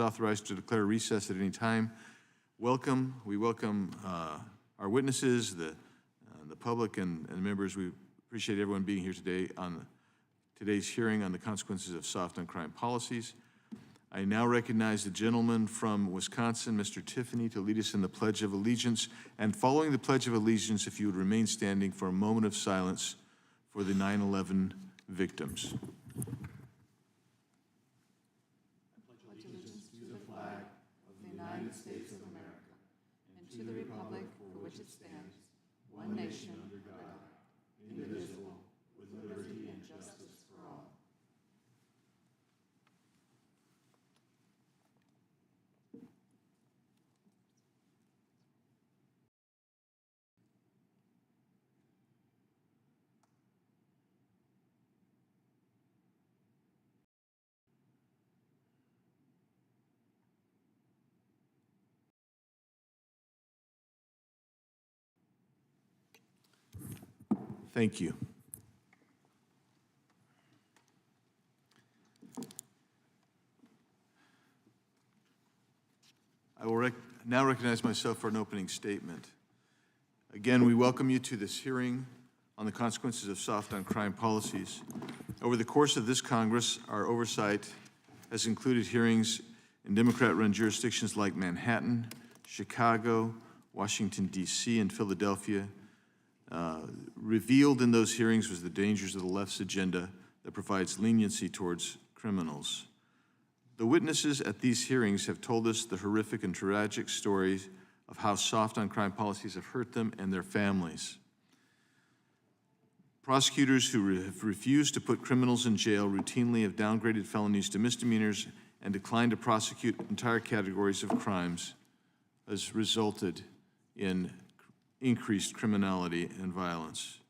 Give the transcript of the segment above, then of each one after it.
Authorized to declare recess at any time. We welcome our witnesses, the public, and members. We appreciate everyone being here today on today's hearing on the consequences of soft on crime policies. I now recognize the gentleman from Wisconsin, Mr. Tiffany, to lead us in the Pledge of Allegiance. And following the Pledge of Allegiance, if you would remain standing for a moment of silence for the 9/11 victims. United States of America, and to the republic for which it stands, one nation under God, indivisible, with liberty and justice for all. Thank you. I will now recognize myself for an opening statement. Again, we welcome you to this hearing on the consequences of soft on crime policies. Over the course of this Congress, our oversight has included hearings in Democrat-run jurisdictions like Manhattan, Chicago, Washington, D.C., and Philadelphia. Revealed in those hearings was the dangers of the left's agenda that provides leniency towards criminals. The witnesses at these hearings have told us the horrific and tragic stories of how soft on crime policies have hurt them and their families. Prosecutors who have refused to put criminals in jail routinely have downgraded felonies to misdemeanors and declined to prosecute entire categories of crimes, has resulted in increased criminality and violence.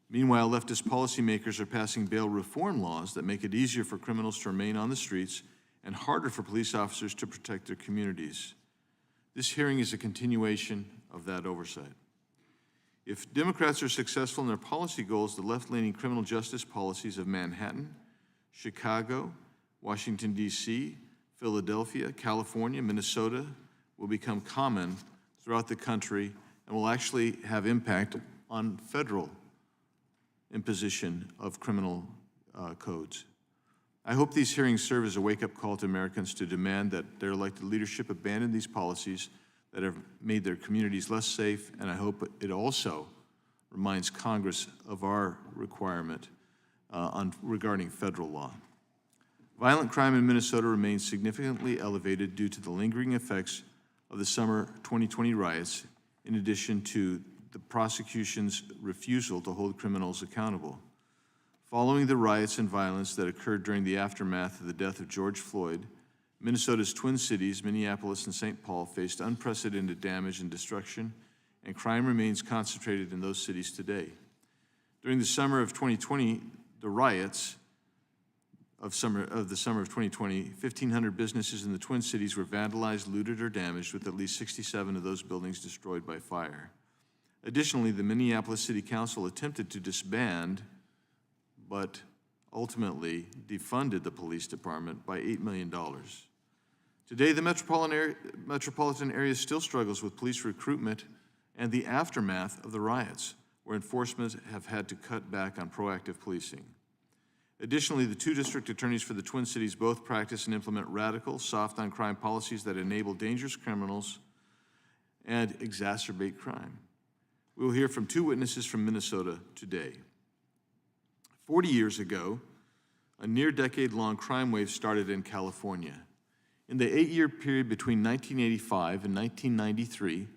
Meanwhile, leftist policymakers are passing bail reform laws that make it easier for criminals to remain on the streets and harder for police officers to protect their communities. This hearing is a continuation of that oversight. If Democrats are successful in their policy goals, the left-leaning criminal justice policies of Manhattan, Chicago, Washington, D.C., Philadelphia, California, Minnesota will become common throughout the country and will actually have impact on federal imposition of criminal codes. I hope these hearings serve as a wake-up call to Americans to demand that their elected leadership abandon these policies that have made their communities less safe, and I hope it also reminds Congress of our requirement regarding federal law. Violent crime in Minnesota remains significantly elevated due to the lingering effects of the summer 2020 riots, in addition to the prosecution's refusal to hold criminals accountable. Following the riots and violence that occurred during the aftermath of the death of George Floyd, Minnesota's twin cities, Minneapolis and St. Paul, faced unprecedented damage and destruction, and crime remains concentrated in those cities today. During the summer of 2020, the riots of the summer of 2020, 1,500 businesses in the Twin Cities were vandalized, looted, or damaged, with at least 67 of those buildings destroyed by fire. Additionally, the Minneapolis City Council attempted to disband, but ultimately defunded the police department by $8 million. Today, the metropolitan area still struggles with police recruitment and the aftermath of the riots, where enforcement have had to cut back on proactive policing. Additionally, the two district attorneys for the Twin Cities both practice and implement radical, soft on crime policies that enable dangerous criminals and exacerbate crime. We will hear from two witnesses from Minnesota today. 40 years ago, a near-decade-long crime wave started in California. In the 8-year period between 1985 and 1993,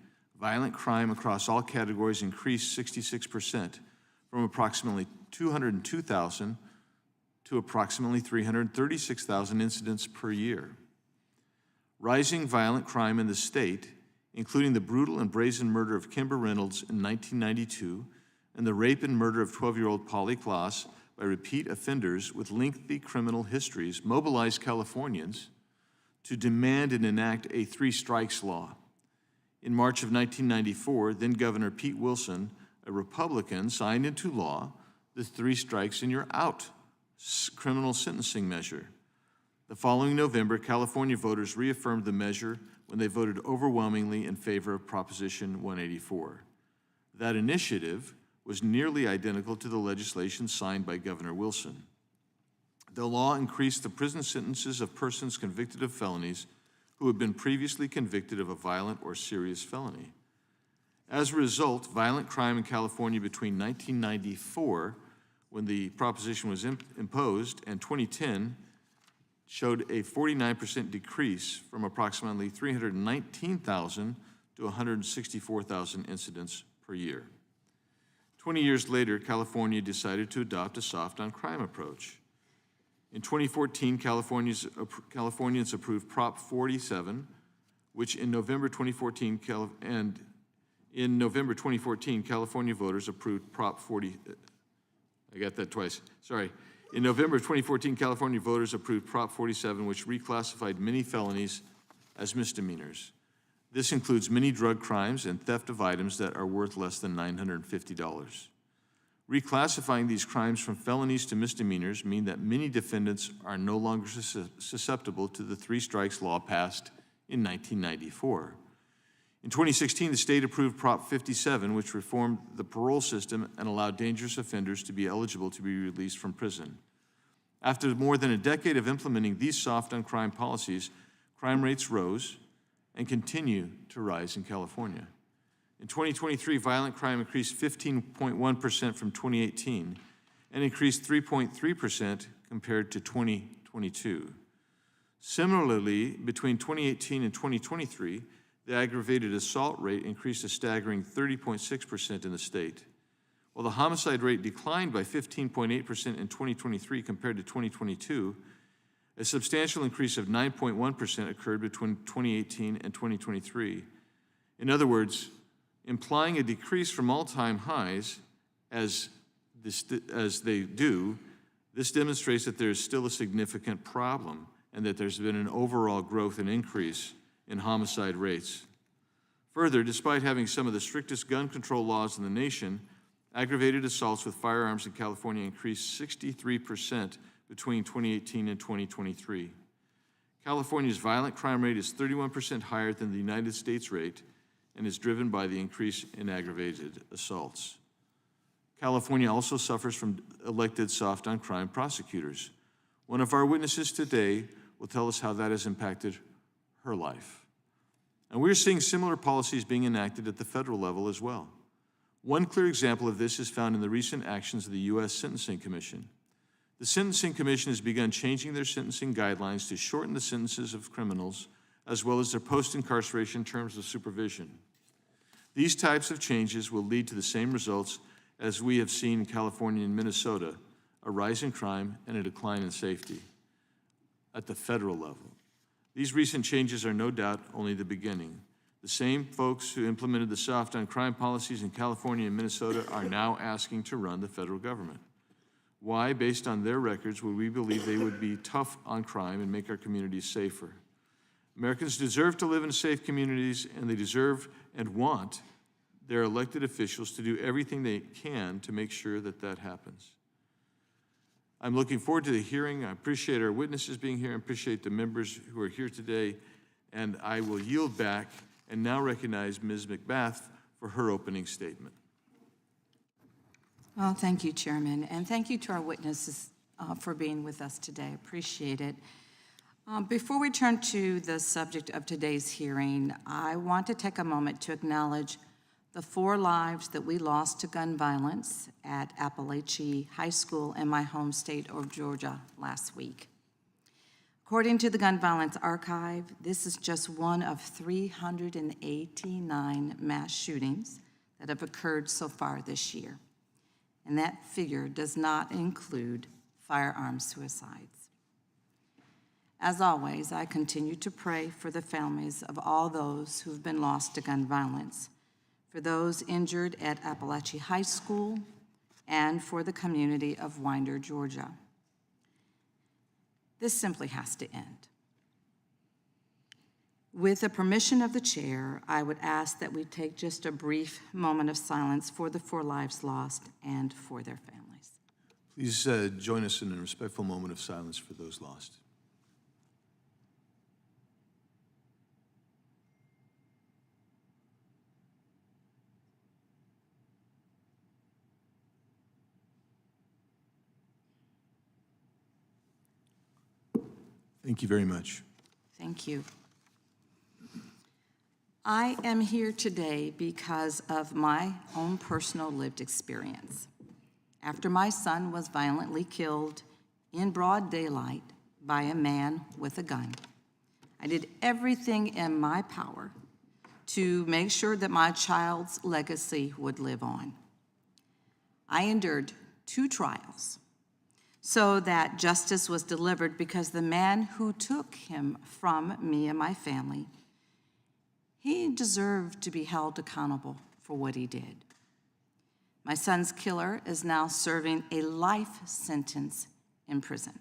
violent crime across all categories increased 66%, from approximately 202,000 to approximately 336,000 incidents per year. Rising violent crime in the state, including the brutal and brazen murder of Kimber Reynolds in 1992 and the rape and murder of 12-year-old Polly Klaas by repeat offenders with lengthy criminal histories, mobilized Californians to demand and enact a three-strikes law. In March of 1994, then-Governor Pete Wilson, a Republican, signed into law the three strikes and you're out criminal sentencing measure. The following November, California voters reaffirmed the measure when they voted overwhelmingly in favor of Proposition 184. That initiative was nearly identical to the legislation signed by Governor Wilson. The law increased the prison sentences of persons convicted of felonies who had been previously convicted of a violent or serious felony. As a result, violent crime in California between 1994, when the proposition was imposed, and 2010 showed a 49% decrease from approximately 319,000 to 164,000 incidents per year. 20 years later, California decided to adopt a soft on crime approach. In 2014, Californians approved Prop 47, which in November 2014, California voters approved Prop 40. I got that twice. Sorry. In November 2014, California voters approved Prop 47, which reclassified many felonies as misdemeanors. This includes many drug crimes and theft of items that are worth less than $950. Reclassifying these crimes from felonies to misdemeanors mean that many defendants are no longer susceptible to the three strikes law passed in 1994. In 2016, the state approved Prop 57, which reformed the parole system and allowed dangerous offenders to be eligible to be released from prison. After more than a decade of implementing these soft on crime policies, crime rates rose and continue to rise in California. In 2023, violent crime increased 15.1% from 2018 and increased 3.3% compared to 2022. Similarly, between 2018 and 2023, the aggravated assault rate increased a staggering 30.6% in the state. While the homicide rate declined by 15.8% in 2023 compared to 2022, a substantial increase of 9.1% occurred between 2018 and 2023. In other words, implying a decrease from all-time highs as they do, this demonstrates that there is still a significant problem and that there's been an overall growth and increase in homicide rates. Further, despite having some of the strictest gun control laws in the nation, aggravated assaults with firearms in California increased 63% between 2018 and 2023. California's violent crime rate is 31% higher than the United States rate and is driven by the increase in aggravated assaults. California also suffers from elected soft on crime prosecutors. One of our witnesses today will tell us how that has impacted her life. And we're seeing similar policies being enacted at the federal level as well. One clear example of this is found in the recent actions of the U.S. Sentencing Commission. The Sentencing Commission has begun changing their sentencing guidelines to shorten the sentences of criminals, as well as their post-incarceration terms of supervision. These types of changes will lead to the same results as we have seen in California and Minnesota, a rise in crime and a decline in safety at the federal level. These recent changes are no doubt only the beginning. The same folks who implemented the soft on crime policies in California and Minnesota are now asking to run the federal government. Why, based on their records, would we believe they would be tough on crime and make our communities safer? Americans deserve to live in safe communities, and they deserve and want their elected officials to do everything they can to make sure that that happens. I'm looking forward to the hearing. I appreciate our witnesses being here. I appreciate the members who are here today. And I will yield back and now recognize Ms. McBath for her opening statement. Well, thank you, Chairman, and thank you to our witnesses for being with us today. Appreciate it. Before we turn to the subject of today's hearing, I want to take a moment to acknowledge the 4 lives that we lost to gun violence at Appalachia High School in my home state of Georgia last week. According to the Gun Violence Archive, this is just one of 389 mass shootings that have occurred so far this year. And that figure does not include firearm suicides. As always, I continue to pray for the families of all those who've been lost to gun violence, for those injured at Appalachia High School, and for the community of Winder, Georgia. This simply has to end. With the permission of the chair, I would ask that we take just a brief moment of silence for the 4 lives lost and for their families. Please join us in a respectful moment of silence for those lost. Thank you very much. Thank you. I am here today because of my own personal lived experience. After my son was violently killed in broad daylight by a man with a gun, I did everything in my power to make sure that my child's legacy would live on. I endured 2 trials so that justice was delivered, because the man who took him from me and my family, he deserved to be held accountable for what he did. My son's killer is now serving a life sentence in prison.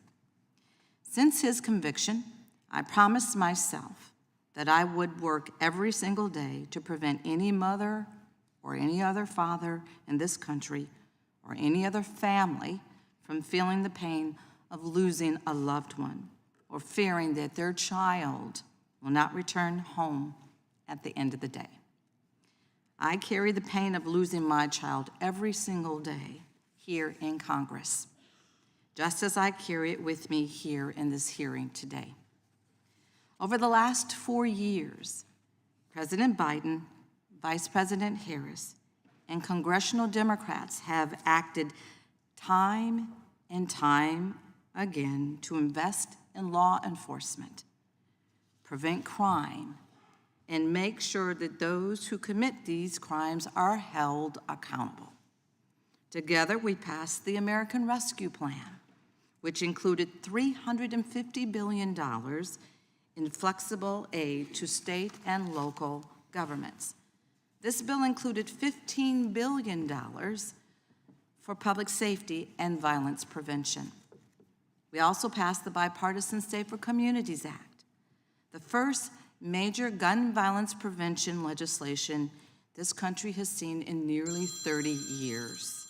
Since his conviction, I promised myself that I would work every single day to prevent any mother or any other father in this country or any other family from feeling the pain of losing a loved one or fearing that their child will not return home at the end of the day. I carry the pain of losing my child every single day here in Congress, just as I carry it with me here in this hearing today. Over the last 4 years, President Biden, Vice President Harris, and congressional Democrats have acted time and time again to invest in law enforcement, prevent crime, and make sure that those who commit these crimes are held accountable. Together, we passed the American Rescue Plan, which included $350 billion in flexible aid to state and local governments. This bill included $15 billion for public safety and violence prevention. We also passed the Bipartisan Safer Communities Act, the first major gun violence prevention legislation this country has seen in nearly 30 years.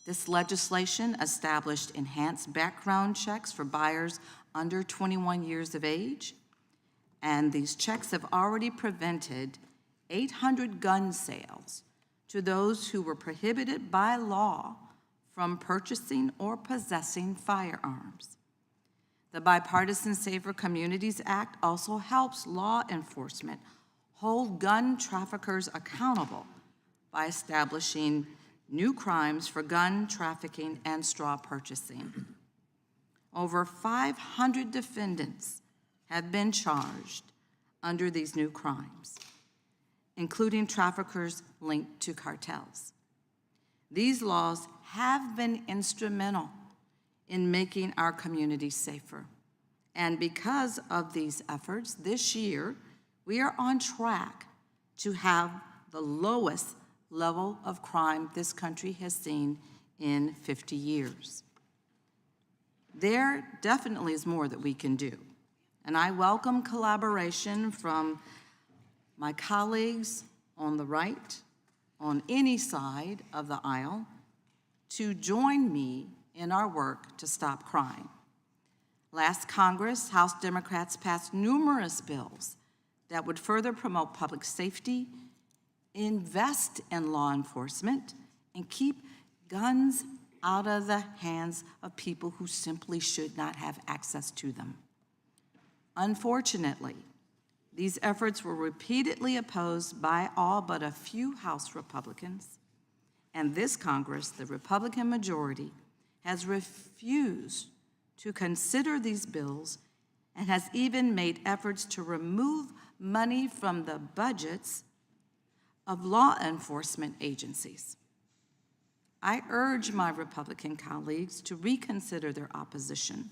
This legislation established enhanced background checks for buyers under 21 years of age, and these checks have already prevented 800 gun sales to those who were prohibited by law from purchasing or possessing firearms. The Bipartisan Safer Communities Act also helps law enforcement hold gun traffickers accountable by establishing new crimes for gun trafficking and straw purchasing. Over 500 defendants have been charged under these new crimes, including traffickers linked to cartels. These laws have been instrumental in making our communities safer. And because of these efforts, this year, we are on track to have the lowest level of crime this country has seen in 50 years. There definitely is more that we can do, and I welcome collaboration from my colleagues on the right, on any side of the aisle, to join me in our work to stop crime. Last Congress, House Democrats passed numerous bills that would further promote public safety, invest in law enforcement, and keep guns out of the hands of people who simply should not have access to them. Unfortunately, these efforts were repeatedly opposed by all but a few House Republicans, and this Congress, the Republican majority, has refused to consider these bills and has even made efforts to remove money from the budgets of law enforcement agencies. I urge my Republican colleagues to reconsider their opposition.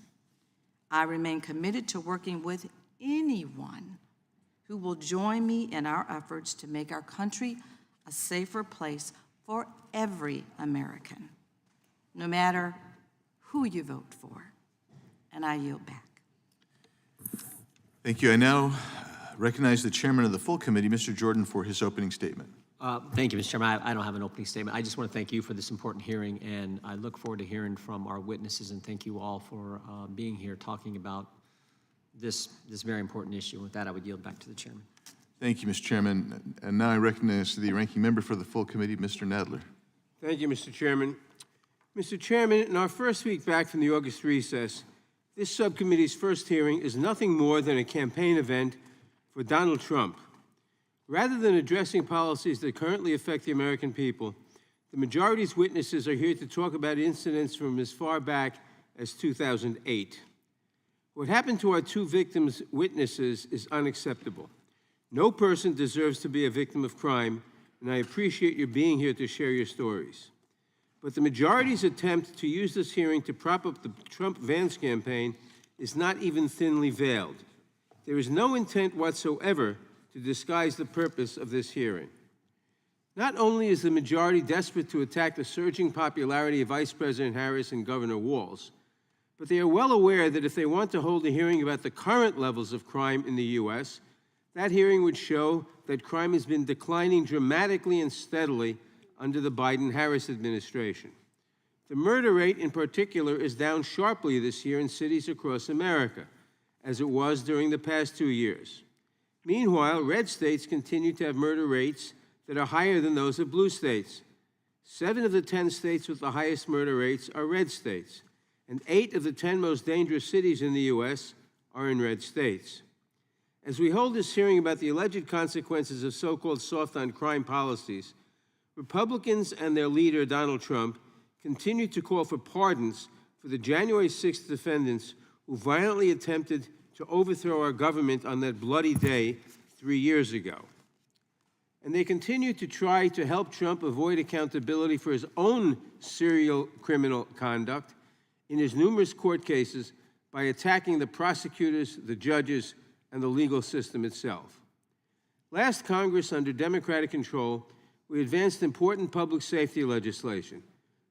I remain committed to working with anyone who will join me in our efforts to make our country a safer place for every American, no matter who you vote for. And I yield back. Thank you. I now recognize the chairman of the full committee, Mr. Jordan, for his opening statement. Thank you, Mr. Chairman. I don't have an opening statement. I just want to thank you for this important hearing, and I look forward to hearing from our witnesses, and thank you all for being here talking about this very important issue. With that, I would yield back to the chairman. Thank you, Mr. Chairman. And now I recognize the ranking member for the full committee, Mr. Nadler. Thank you, Mr. Chairman. Mr. Chairman, in our first week back from the August recess, This subcommittee's first hearing is nothing more than a campaign event for Donald Trump. Rather than addressing policies that currently affect the American people, the majority's witnesses are here to talk about incidents from as far back as 2008. What happened to our two victims' witnesses is unacceptable. No person deserves to be a victim of crime, and I appreciate your being here to share your stories. But the majority's attempt to use this hearing to prop up the Trump-Vance campaign is not even thinly veiled. There is no intent whatsoever to disguise the purpose of this hearing. Not only is the majority desperate to attack the surging popularity of Vice President Harris and Governor Walz, but they are well aware that if they want to hold a hearing about the current levels of crime in the U.S., that hearing would show that crime has been declining dramatically and steadily under the Biden-Harris administration. The murder rate in particular is down sharply this year in cities across America, as it was during the past 2 years. Meanwhile, red states continue to have murder rates that are higher than those of blue states. 7 of the 10 states with the highest murder rates are red states, and 8 of the 10 most dangerous cities in the U.S. are in red states. As we hold this hearing about the alleged consequences of so-called soft-on-crime policies, Republicans and their leader, Donald Trump, continue to call for pardons for the January 6th defendants who violently attempted to overthrow our government on that bloody day 3 years ago. And they continue to try to help Trump avoid accountability for his own serial criminal conduct in his numerous court cases by attacking the prosecutors, the judges, and the legal system itself. Last Congress, under Democratic control, we advanced important public safety legislation,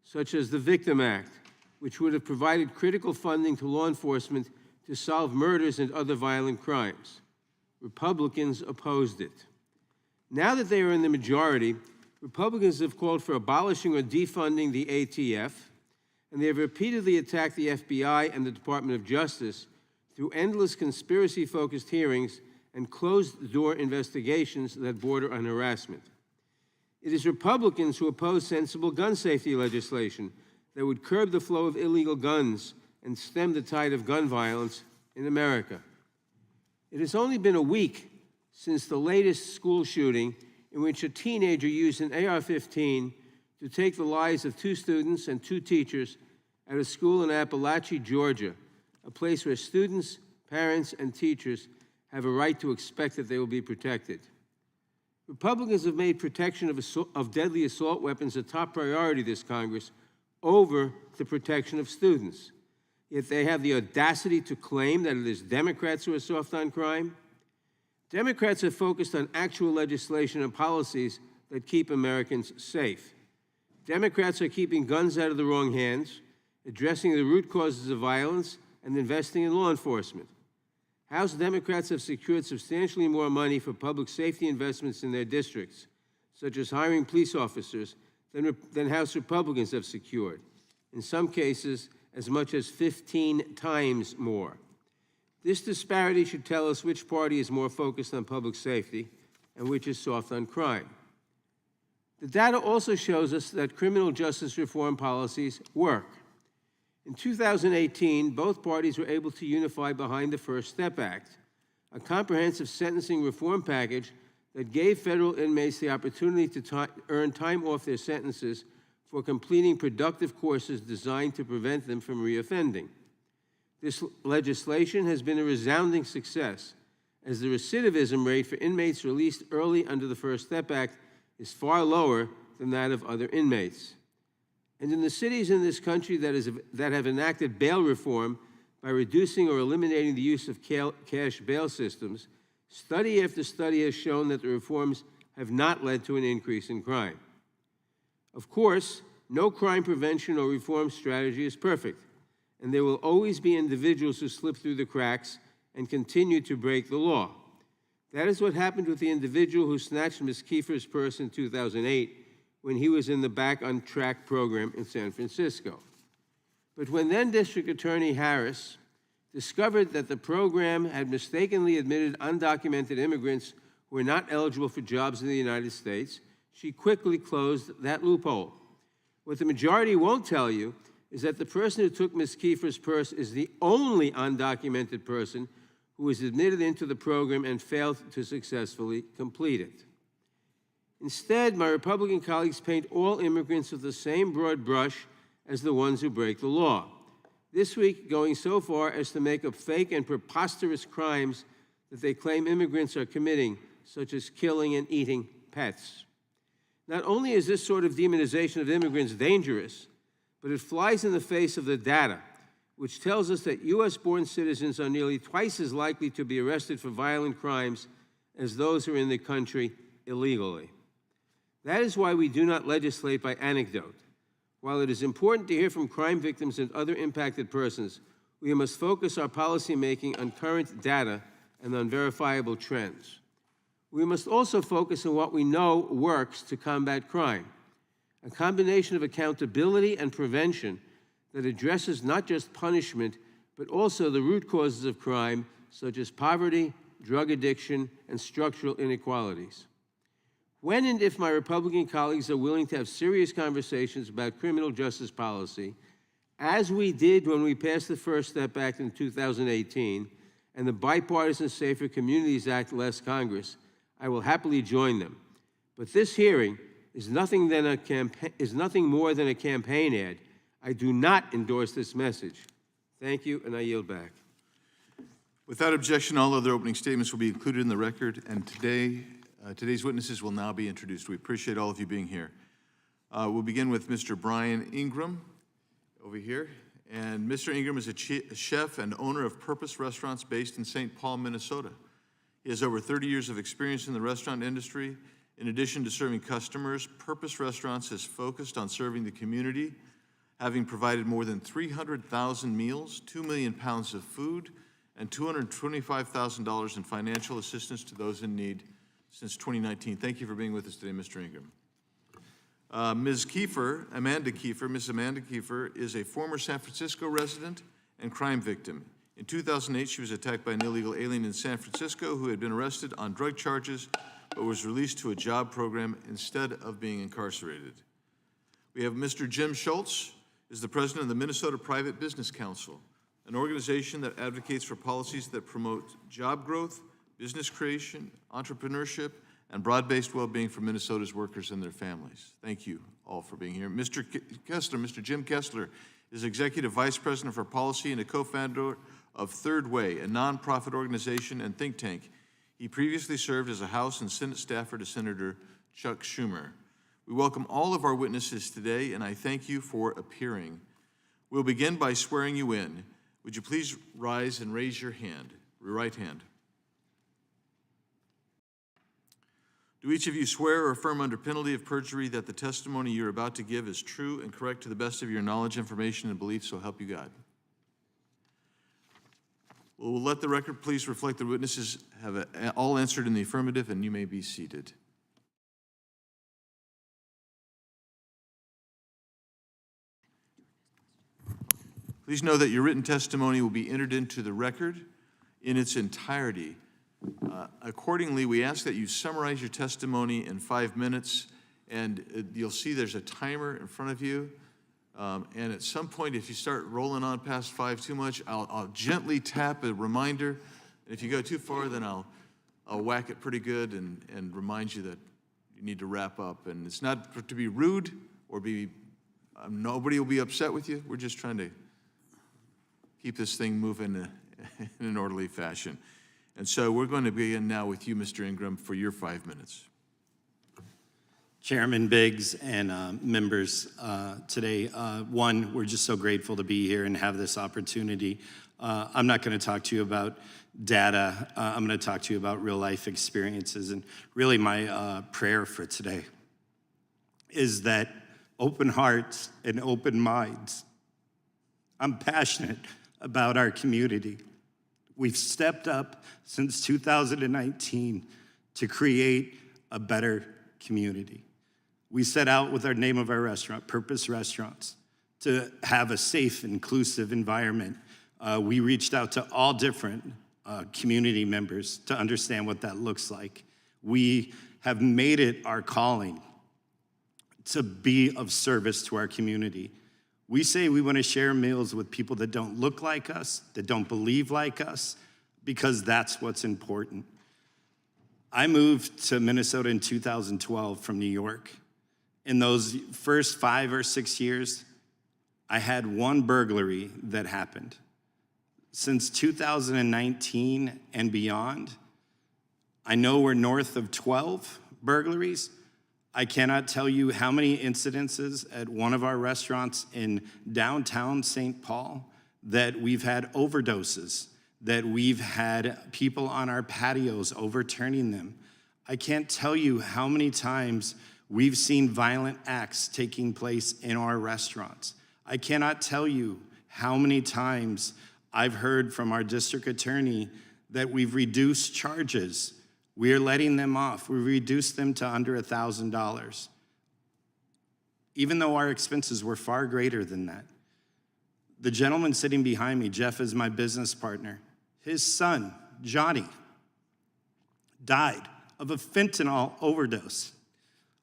such as the Victim Act, which would have provided critical funding to law enforcement to solve murders and other violent crimes. Republicans opposed it. Now that they are in the majority, Republicans have called for abolishing or defunding the ATF, and they have repeatedly attacked the FBI and the Department of Justice through endless conspiracy-focused hearings and closed-door investigations that border on harassment. It is Republicans who oppose sensible gun safety legislation that would curb the flow of illegal guns and stem the tide of gun violence in America. It has only been a week since the latest school shooting in which a teenager used an AR-15 to take the lives of 2 students and 2 teachers at a school in Appalachia, Georgia, a place where students, parents, and teachers have a right to expect that they will be protected. Republicans have made protection of deadly assault weapons a top priority this Congress over the protection of students. Yet they have the audacity to claim that it is Democrats who are soft on crime. Democrats have focused on actual legislation and policies that keep Americans safe. Democrats are keeping guns out of the wrong hands, addressing the root causes of violence, and investing in law enforcement. House Democrats have secured substantially more money for public safety investments in their districts, such as hiring police officers, than House Republicans have secured, in some cases as much as 15 times more. This disparity should tell us which party is more focused on public safety and which is soft on crime. The data also shows us that criminal justice reform policies work. In 2018, both parties were able to unify behind the First Step Act, a comprehensive sentencing reform package that gave federal inmates the opportunity to earn time off their sentences for completing productive courses designed to prevent them from reoffending. This legislation has been a resounding success, as the recidivism rate for inmates released early under the First Step Act is far lower than that of other inmates. And in the cities in this country that have enacted bail reform by reducing or eliminating the use of cash bail systems, study after study has shown that the reforms have not led to an increase in crime. Of course, no crime prevention or reform strategy is perfect, and there will always be individuals who slip through the cracks and continue to break the law. That is what happened with the individual who snatched Ms. Kefir's purse in 2008 when he was in the Back on Track program in San Francisco. But when then District Attorney Harris discovered that the program had mistakenly admitted undocumented immigrants who were not eligible for jobs in the United States, she quickly closed that loophole. What the majority won't tell you is that the person who took Ms. Kefir's purse is the only undocumented person who was admitted into the program and failed to successfully complete it. Instead, my Republican colleagues paint all immigrants with the same broad brush as the ones who break the law, this week going so far as to make up fake and preposterous crimes that they claim immigrants are committing, such as killing and eating pets. Not only is this sort of demonization of immigrants dangerous, but it flies in the face of the data, which tells us that U.S.-born citizens are nearly twice as likely to be arrested for violent crimes as those who are in the country illegally. That is why we do not legislate by anecdote. While it is important to hear from crime victims and other impacted persons, we must focus our policymaking on current data and on verifiable trends. We must also focus on what we know works to combat crime, a combination of accountability and prevention that addresses not just punishment, but also the root causes of crime, such as poverty, drug addiction, and structural inequalities. When and if my Republican colleagues are willing to have serious conversations about criminal justice policy, as we did when we passed the First Step Act in 2018 and the Bipartisan Safer Communities Act last Congress, I will happily join them. But this hearing is nothing more than a campaign ad. I do not endorse this message. Thank you, and I yield back. Without objection, all other opening statements will be included in the record, and today's witnesses will now be introduced. We appreciate all of you being here. We'll begin with Mr. Brian Ingram over here. And Mr. Ingram is a chef and owner of Purpose Restaurants based in St. Paul, Minnesota. He has over 30 years of experience in the restaurant industry. In addition to serving customers, Purpose Restaurants has focused on serving the community, having provided more than 300,000 meals, 2 million pounds of food, and $225,000 in financial assistance to those in need since 2019. Thank you for being with us today, Mr. Ingram. Ms. Amanda Kefir, is a former San Francisco resident and crime victim. In 2008, she was attacked by an illegal alien in San Francisco who had been arrested on drug charges but was released to a job program instead of being incarcerated. We have Mr. Jim Schultz, is the president of the Minnesota Private Business Council, an organization that advocates for policies that promote job growth, business creation, entrepreneurship, and broad-based well-being for Minnesota's workers and their families. Thank you all for being here. Mr. Jim Kesler, is Executive Vice President for Policy and a co-founder of Third Way, a nonprofit organization and think tank. He previously served as a House and Senate staffer to Senator Chuck Schumer. We welcome all of our witnesses today, and I thank you for appearing. We'll begin by swearing you in. Would you please rise and raise your right hand? Do each of you swear or affirm under penalty of perjury that the testimony you're about to give is true and correct to the best of your knowledge, information, and belief, so help you God? We'll let the record please reflect the witnesses have all answered in the affirmative, and you may be seated. Please know that your written testimony will be entered into the record in its entirety. Accordingly, we ask that you summarize your testimony in 5 minutes, and you'll see there's a timer in front of you. And at some point, if you start rolling on past 5 too much, I'll gently tap a reminder. And if you go too far, then I'll whack it pretty good and remind you that you need to wrap up. And it's not to be rude or nobody will be upset with you. We're just trying to keep this thing moving in an orderly fashion. And so we're going to begin now with you, Mr. Ingram, for your 5 minutes. Chairman Biggs and members today, one, we're just so grateful to be here and have this opportunity. I'm not going to talk to you about data. I'm going to talk to you about real life experiences. And really my prayer for today is that open hearts and open minds. I'm passionate about our community. We've stepped up since 2019 to create a better community. We set out with our name of our restaurant, Purpose Restaurants, to have a safe, inclusive environment. We reached out to all different community members to understand what that looks like. We have made it our calling to be of service to our community. We say we want to share meals with people that don't look like us, that don't believe like us, because that's what's important. I moved to Minnesota in 2012 from New York. In those first 5 or 6 years, I had one burglary that happened. Since 2019 and beyond, I know we're north of 12 burglaries. I cannot tell you how many incidences at one of our restaurants in downtown St. Paul that we've had overdoses, that we've had people on our patios overturning them. I can't tell you how many times we've seen violent acts taking place in our restaurants. I cannot tell you how many times I've heard from our district attorney that we've reduced charges. We are letting them off. We reduced them to under $1,000, even though our expenses were far greater than that. The gentleman sitting behind me, Jeff, is my business partner. His son, Johnny, died of a fentanyl overdose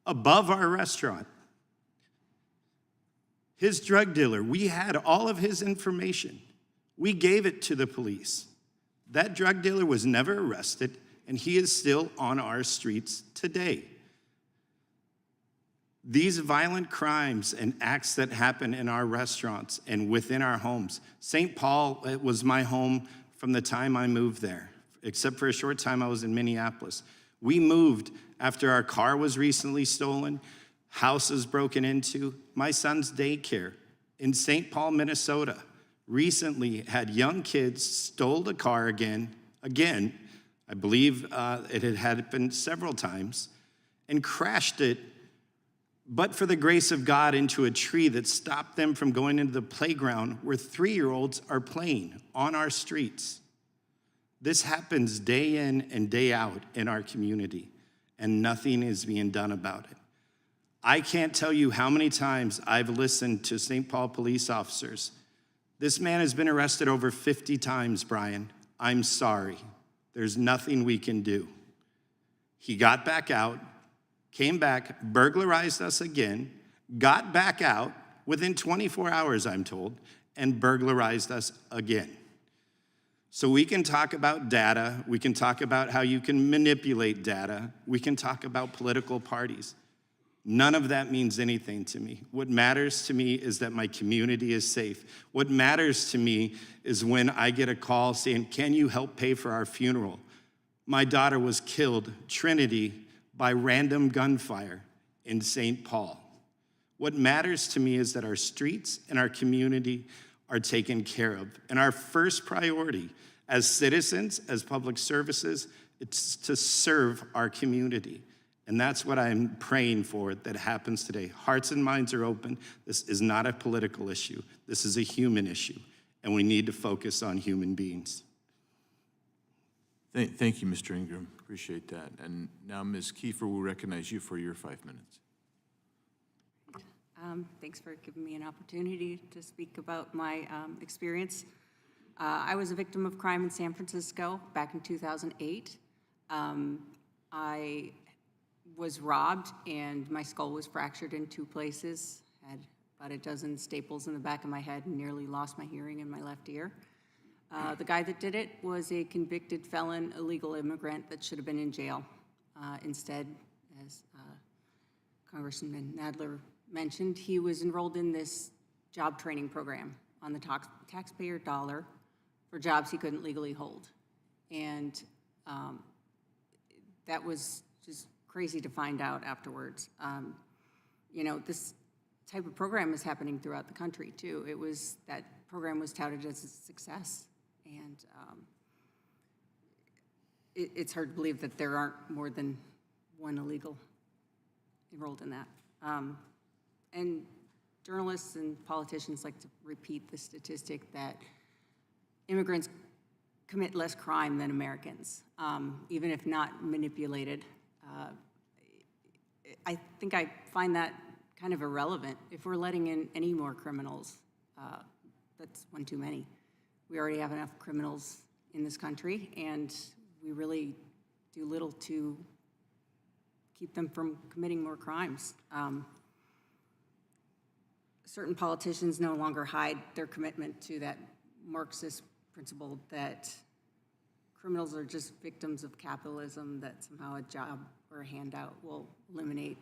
above our restaurant. His drug dealer, we had all of his information. We gave it to the police. That drug dealer was never arrested, and he is still on our streets today. These violent crimes and acts that happen in our restaurants and within our homes. St. Paul, it was my home from the time I moved there, except for a short time I was in Minneapolis. We moved after our car was recently stolen, houses broken into. My son's daycare in St. Paul, Minnesota, recently had young kids stole the car again, I believe it had happened several times, and crashed it, but for the grace of God, into a tree that stopped them from going into the playground where 3-year-olds are playing on our streets. This happens day in and day out in our community, and nothing is being done about it. I can't tell you how many times I've listened to St. Paul police officers. This man has been arrested over 50 times, Brian. I'm sorry. There's nothing we can do. He got back out, came back, burglarized us again, got back out within 24 hours, I'm told, and burglarized us again. So we can talk about data, we can talk about how you can manipulate data, we can talk about political parties. None of that means anything to me. What matters to me is that my community is safe. What matters to me is when I get a call saying, can you help pay for our funeral? My daughter was killed, Trinity, by random gunfire in St. Paul. What matters to me is that our streets and our community are taken care of. And our first priority as citizens, as public services, it's to serve our community. And that's what I'm praying for that happens today. Hearts and minds are open. This is not a political issue. This is a human issue, and we need to focus on human beings. Thank you, Mr. Ingram. Appreciate that. And now, Ms. Kefir, will recognize you for your 5 minutes. Thanks for giving me an opportunity to speak about my experience. I was a victim of crime in San Francisco back in 2008. I was robbed, and my skull was fractured in 2 places. Had about a dozen staples in the back of my head and nearly lost my hearing in my left ear. The guy that did it was a convicted felon, illegal immigrant that should have been in jail. Instead, as Congressman Nadler mentioned, he was enrolled in this job training program on the taxpayer dollar for jobs he couldn't legally hold. And that was just crazy to find out afterwards. You know, this type of program is happening throughout the country too. That program was touted as a success, and it's hard to believe that there aren't more than one illegal enrolled in that. And journalists and politicians like to repeat the statistic that immigrants commit less crime than Americans, even if not manipulated. I think I find that kind of irrelevant. If we're letting in any more criminals, that's one too many. We already have enough criminals in this country, and we really do little to keep them from committing more crimes. certain politicians no longer hide their commitment to that Marxist principle that criminals are just victims of capitalism, that somehow a job or a handout will eliminate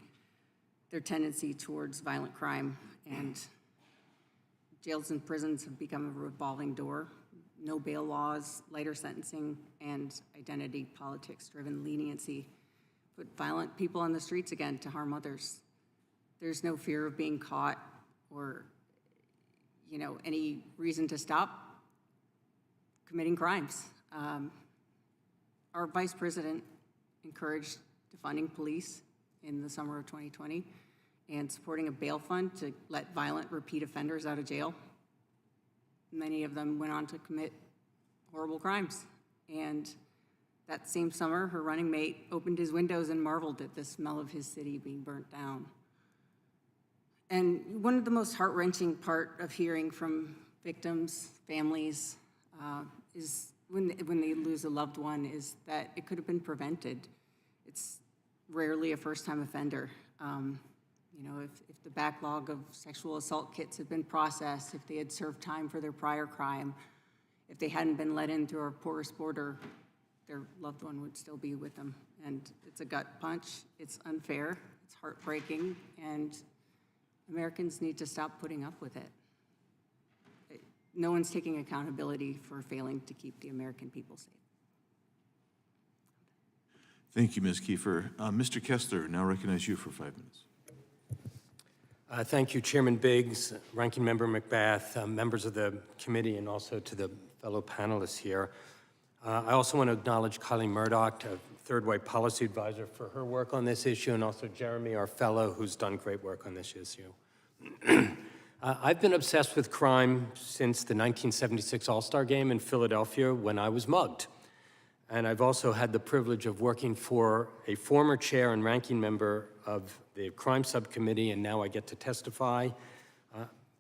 their tendency towards violent crime. And jails and prisons have become a revolving door. No bail laws, lighter sentencing, and identity politics-driven leniency put violent people on the streets again to harm others. There's no fear of being caught or, any reason to stop committing crimes. Our vice president encouraged defunding police in the summer of 2020 and supporting a bail fund to let violent repeat offenders out of jail. Many of them went on to commit horrible crimes. And that same summer, her running mate opened his windows and marveled at the smell of his city being burnt down. And one of the most heart-wrenching part of hearing from victims, families, is when they lose a loved one, is that it could have been prevented. It's rarely a first-time offender. If the backlog of sexual assault kits had been processed, if they had served time for their prior crime, if they hadn't been let in through our porous border, their loved one would still be with them. And it's a gut punch, it's unfair, it's heartbreaking, and Americans need to stop putting up with it. No one's taking accountability for failing to keep the American people safe. Thank you, Ms. Kefir. Mr. Kesler, now recognize you for 5 minutes. Thank you, Chairman Biggs, Ranking Member McBath, members of the committee, and also to the fellow panelists here. I also want to acknowledge Kylie Murdoch, a Third Way Policy Advisor, for her work on this issue, and also Jeremy, our fellow, who's done great work on this issue. I've been obsessed with crime since the 1976 All-Star Game in Philadelphia when I was mugged. And I've also had the privilege of working for a former chair and ranking member of the Crime Subcommittee, and now I get to testify.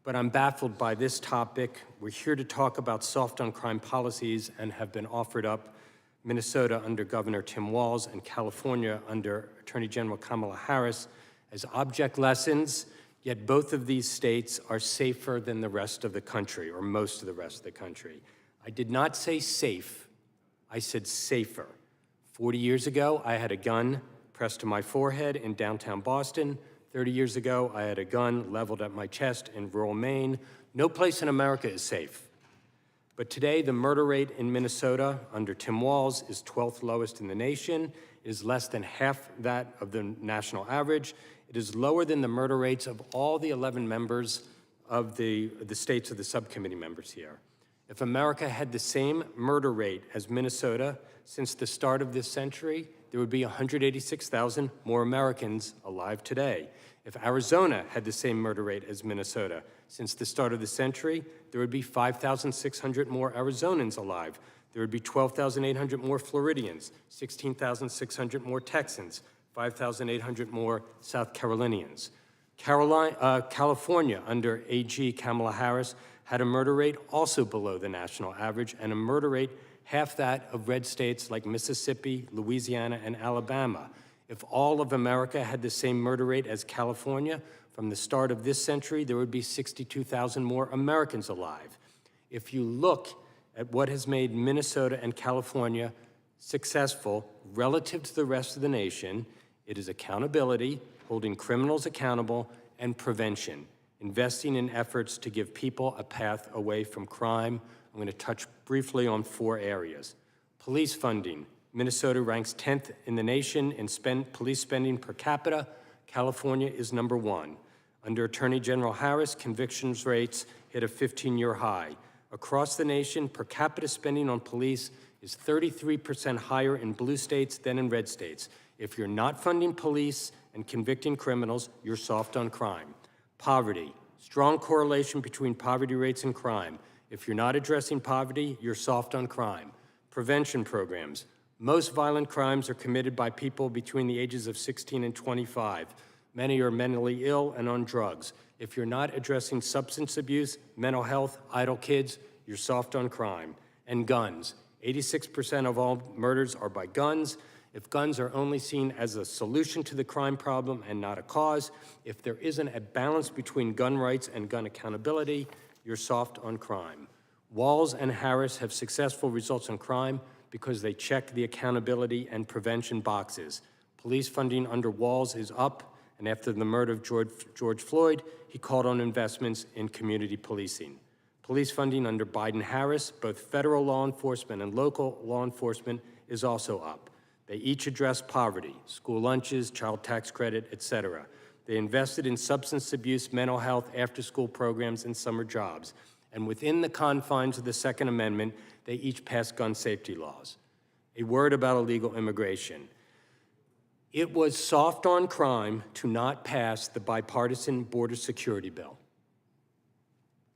But I'm baffled by this topic. We're here to talk about soft on crime policies and have been offered up Minnesota under Governor Tim Walz and California under Attorney General Kamala Harris as object lessons, yet both of these states are safer than the rest of the country, or most of the rest of the country. I did not say safe, I said safer. 40 years ago, I had a gun pressed to my forehead in downtown Boston. 30 years ago, I had a gun leveled at my chest in rural Maine. No place in America is safe. But today, the murder rate in Minnesota under Tim Walz is 12th lowest in the nation. It is less than half that of the national average. It is lower than the murder rates of all the 11 members of the states of the subcommittee members here. If America had the same murder rate as Minnesota since the start of this century, there would be 186,000 more Americans alive today. If Arizona had the same murder rate as Minnesota since the start of the century, there would be 5,600 more Arizonans alive. There would be 12,800 more Floridians, 16,600 more Texans, 5,800 more South Carolinians. California, under AG Kamala Harris, had a murder rate also below the national average and a murder rate half that of red states like Mississippi, Louisiana, and Alabama. If all of America had the same murder rate as California, from the start of this century, there would be 62,000 more Americans alive. If you look at what has made Minnesota and California successful relative to the rest of the nation, it is accountability, holding criminals accountable, and prevention, investing in efforts to give people a path away from crime. I'm going to touch briefly on 4 areas. Police funding. Minnesota ranks 10th in the nation in police spending per capita. California is number 1. Under Attorney General Harris, convictions rates hit a 15-year high. Across the nation, per capita spending on police is 33% higher in blue states than in red states. If you're not funding police and convicting criminals, you're soft on crime. Poverty. Strong correlation between poverty rates and crime. If you're not addressing poverty, you're soft on crime. Prevention programs. Most violent crimes are committed by people between the ages of 16 and 25. Many are mentally ill and on drugs. If you're not addressing substance abuse, mental health, idle kids, you're soft on crime. And guns. 86% of all murders are by guns. If guns are only seen as a solution to the crime problem and not a cause, if there isn't a balance between gun rights and gun accountability, you're soft on crime. Walz and Harris have successful results on crime because they check the accountability and prevention boxes. Police funding under Walz is up, and after the murder of George Floyd, he called on investments in community policing. Police funding under Biden-Harris, both federal law enforcement and local law enforcement, is also up. They each address poverty, school lunches, child tax credit, etc. They invested in substance abuse, mental health, after-school programs, and summer jobs. And within the confines of the Second Amendment, they each passed gun safety laws. A word about illegal immigration. It was soft on crime to not pass the bipartisan border security bill.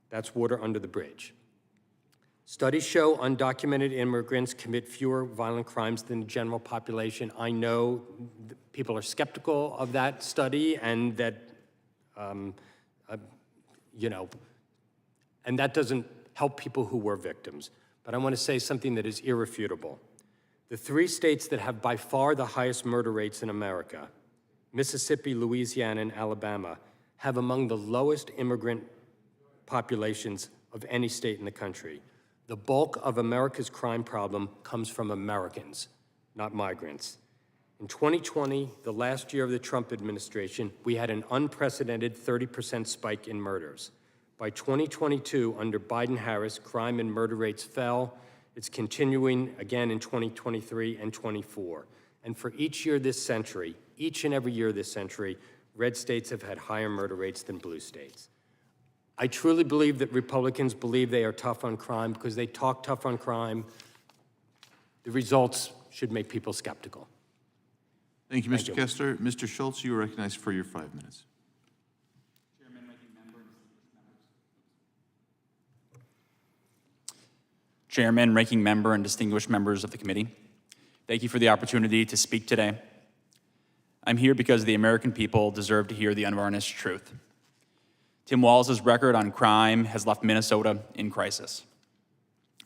That's water under the bridge. Studies show undocumented immigrants commit fewer violent crimes than the general population. I know people are skeptical of that study and that, and that doesn't help people who were victims. But I want to say something that is irrefutable. The 3 states that have by far the highest murder rates in America, Mississippi, Louisiana, and Alabama, have among the lowest immigrant populations of any state in the country. The bulk of America's crime problem comes from Americans, not migrants. In 2020, the last year of the Trump administration, we had an unprecedented 30% spike in murders. By 2022, under Biden-Harris, crime and murder rates fell. It's continuing again in 2023 and 24. And for each year this century, each and every year this century, red states have had higher murder rates than blue states. I truly believe that Republicans believe they are tough on crime because they talk tough on crime. The results should make people skeptical. Thank you, Mr. Kesler. Mr. Schultz, you are recognized for your 5 minutes. Chairman, Ranking Member, and distinguished members of the committee, thank you for the opportunity to speak today. I'm here because the American people deserve to hear the unvarnished truth. Tim Walz's record on crime has left Minnesota in crisis.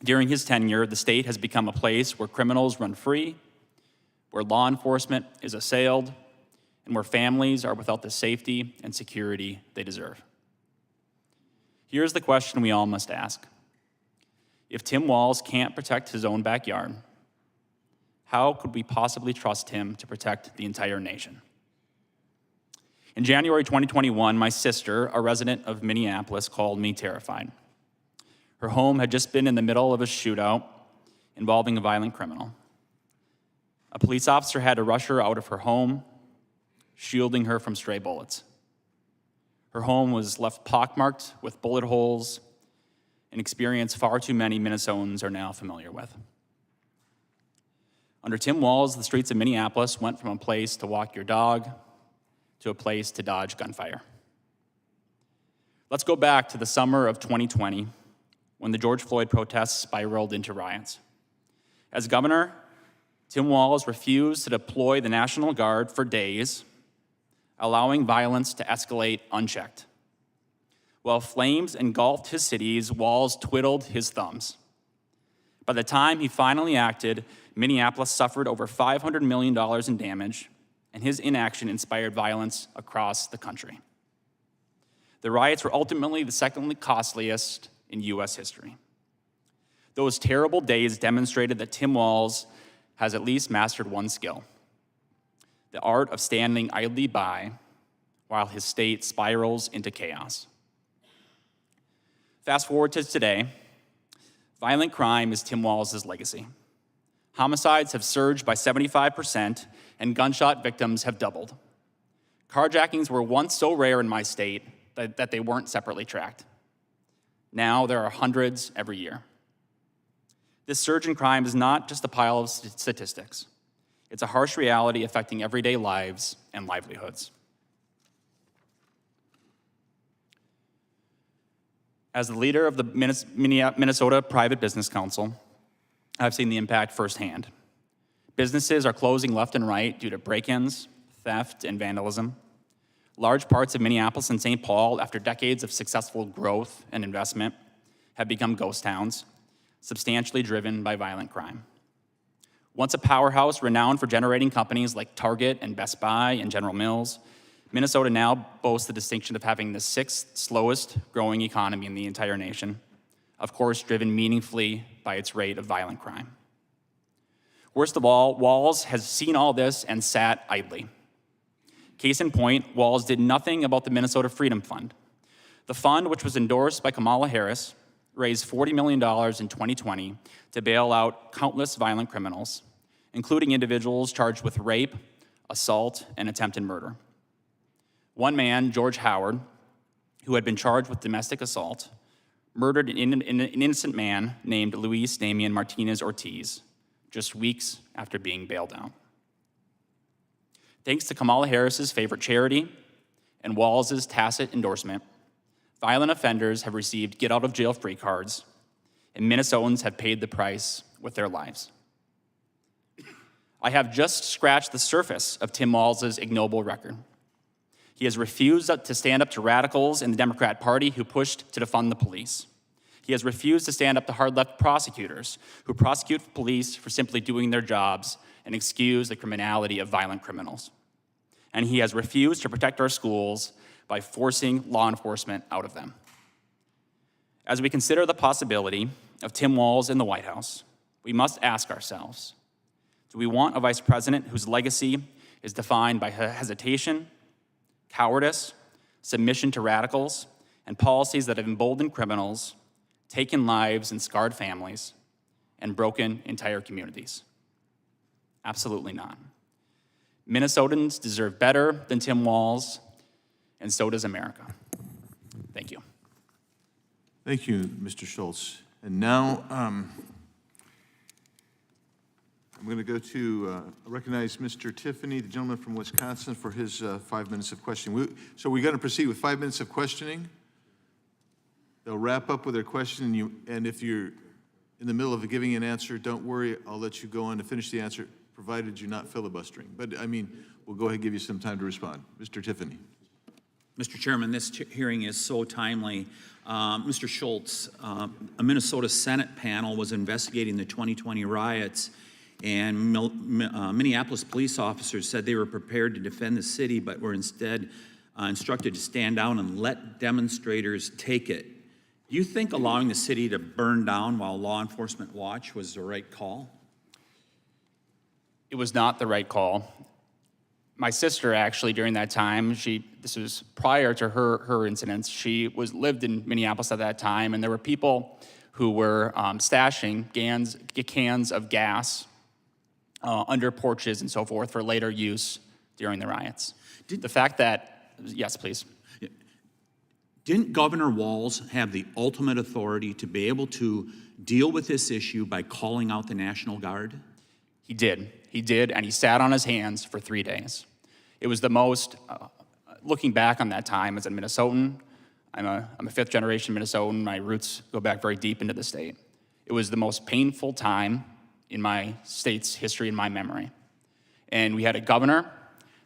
During his tenure, the state has become a place where criminals run free, where law enforcement is assailed, and where families are without the safety and security they deserve. Here's the question we all must ask. If Tim Walz can't protect his own backyard, how could we possibly trust him to protect the entire nation? In January 2021, my sister, a resident of Minneapolis, called me terrified. Her home had just been in the middle of a shootout involving a violent criminal. A police officer had to rush her out of her home, shielding her from stray bullets. Her home was left pockmarked with bullet holes, an experience far too many Minnesotans are now familiar with. Under Tim Walz, the streets of Minneapolis went from a place to walk your dog to a place to dodge gunfire. Let's go back to the summer of 2020 when the George Floyd protests spiraled into riots. As governor, Tim Walz refused to deploy the National Guard for days, allowing violence to escalate unchecked. While flames engulfed his cities, Walz twiddled his thumbs. By the time he finally acted, Minneapolis suffered over $500 million in damage, and his inaction inspired violence across the country. The riots were ultimately the second costliest in U.S. history. Those terrible days demonstrated that Tim Walz has at least mastered one skill: the art of standing idly by while his state spirals into chaos. Fast forward to today, violent crime is Tim Walz's legacy. Homicides have surged by 75%, and gunshot victims have doubled. Carjackings were once so rare in my state that they weren't separately tracked. Now there are hundreds every year. This surge in crime is not just a pile of statistics. It's a harsh reality affecting everyday lives and livelihoods. As the leader of the Minnesota Private Business Council, I've seen the impact firsthand. Businesses are closing left and right due to break-ins, theft, and vandalism. Large parts of Minneapolis and St. Paul, after decades of successful growth and investment, have become ghost towns, substantially driven by violent crime. Once a powerhouse renowned for generating companies like Target and Best Buy and General Mills, Minnesota now boasts the distinction of having the 6th slowest growing economy in the entire nation, of course driven meaningfully by its rate of violent crime. Worst of all, Walz has seen all this and sat idly. Case in point, Walz did nothing about the Minnesota Freedom Fund. The fund, which was endorsed by Kamala Harris, raised $40 million in 2020 to bail out countless violent criminals, including individuals charged with rape, assault, and attempted murder. One man, George Howard, who had been charged with domestic assault, murdered an innocent man named Luis Damian Martinez Ortiz just weeks after being bailed out. Thanks to Kamala Harris's favorite charity and Walz's tacit endorsement, violent offenders have received get-out-of-jail-free cards, and Minnesotans have paid the price with their lives. I have just scratched the surface of Tim Walz's ignoble record. He has refused to stand up to radicals in the Democrat Party who pushed to defund the police. He has refused to stand up to hard-left prosecutors who prosecute police for simply doing their jobs and excuse the criminality of violent criminals. And he has refused to protect our schools by forcing law enforcement out of them. As we consider the possibility of Tim Walz in the White House, we must ask ourselves, do we want a vice president whose legacy is defined by hesitation, cowardice, submission to radicals, and policies that have emboldened criminals, taken lives and scarred families, and broken entire communities? Absolutely not. Minnesotans deserve better than Tim Walz, and so does America. Thank you. Thank you, Mr. Schultz. And now I'm going to go to recognize Mr. Tiffany, the gentleman from Wisconsin, for his 5 minutes of questioning. So we're going to proceed with 5 minutes of questioning. They'll wrap up with their question, and if you're in the middle of giving an answer, don't worry, I'll let you go on to finish the answer, provided you're not filibustering. But, I mean, we'll go ahead and give you some time to respond. Mr. Tiffany. Mr. Chairman, this hearing is so timely. Mr. Schultz, a Minnesota Senate panel was investigating the 2020 riots, and Minneapolis police officers said they were prepared to defend the city, but were instead instructed to stand down and let demonstrators take it. Do you think allowing the city to burn down while law enforcement watch was the right call? It was not the right call. My sister, actually, during that time, this was prior to her incidents, she lived in Minneapolis at that time, and there were people who were stashing cans of gas under porches and so forth for later use during the riots. The fact that, yes, please. Didn't Governor Walz have the ultimate authority to be able to deal with this issue by calling out the National Guard? He did, and he sat on his hands for 3 days. It was the most, looking back on that time as a Minnesotan, I'm a fifth-generation Minnesotan. My roots go back very deep into the state. It was the most painful time in my state's history, in my memory. And we had a governor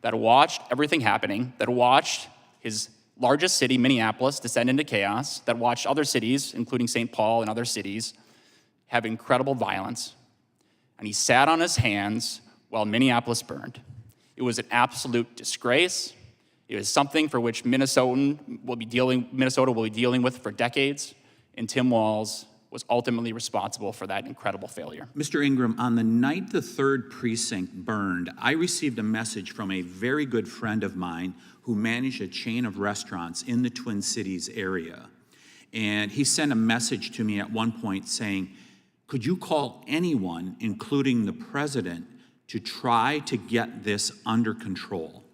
that watched everything happening, that watched his largest city, Minneapolis, descend into chaos, that watched other cities, including St. Paul and other cities, have incredible violence. And he sat on his hands while Minneapolis burned. It was an absolute disgrace. It was something for which Minnesota will be dealing with for decades, and Tim Walz was ultimately responsible for that incredible failure. Mr. Ingram, on the night the 3rd precinct burned, I received a message from a very good friend of mine who managed a chain of restaurants in the Twin Cities area. And he sent a message to me at one point saying, could you call anyone, including the president, to try to get this under control?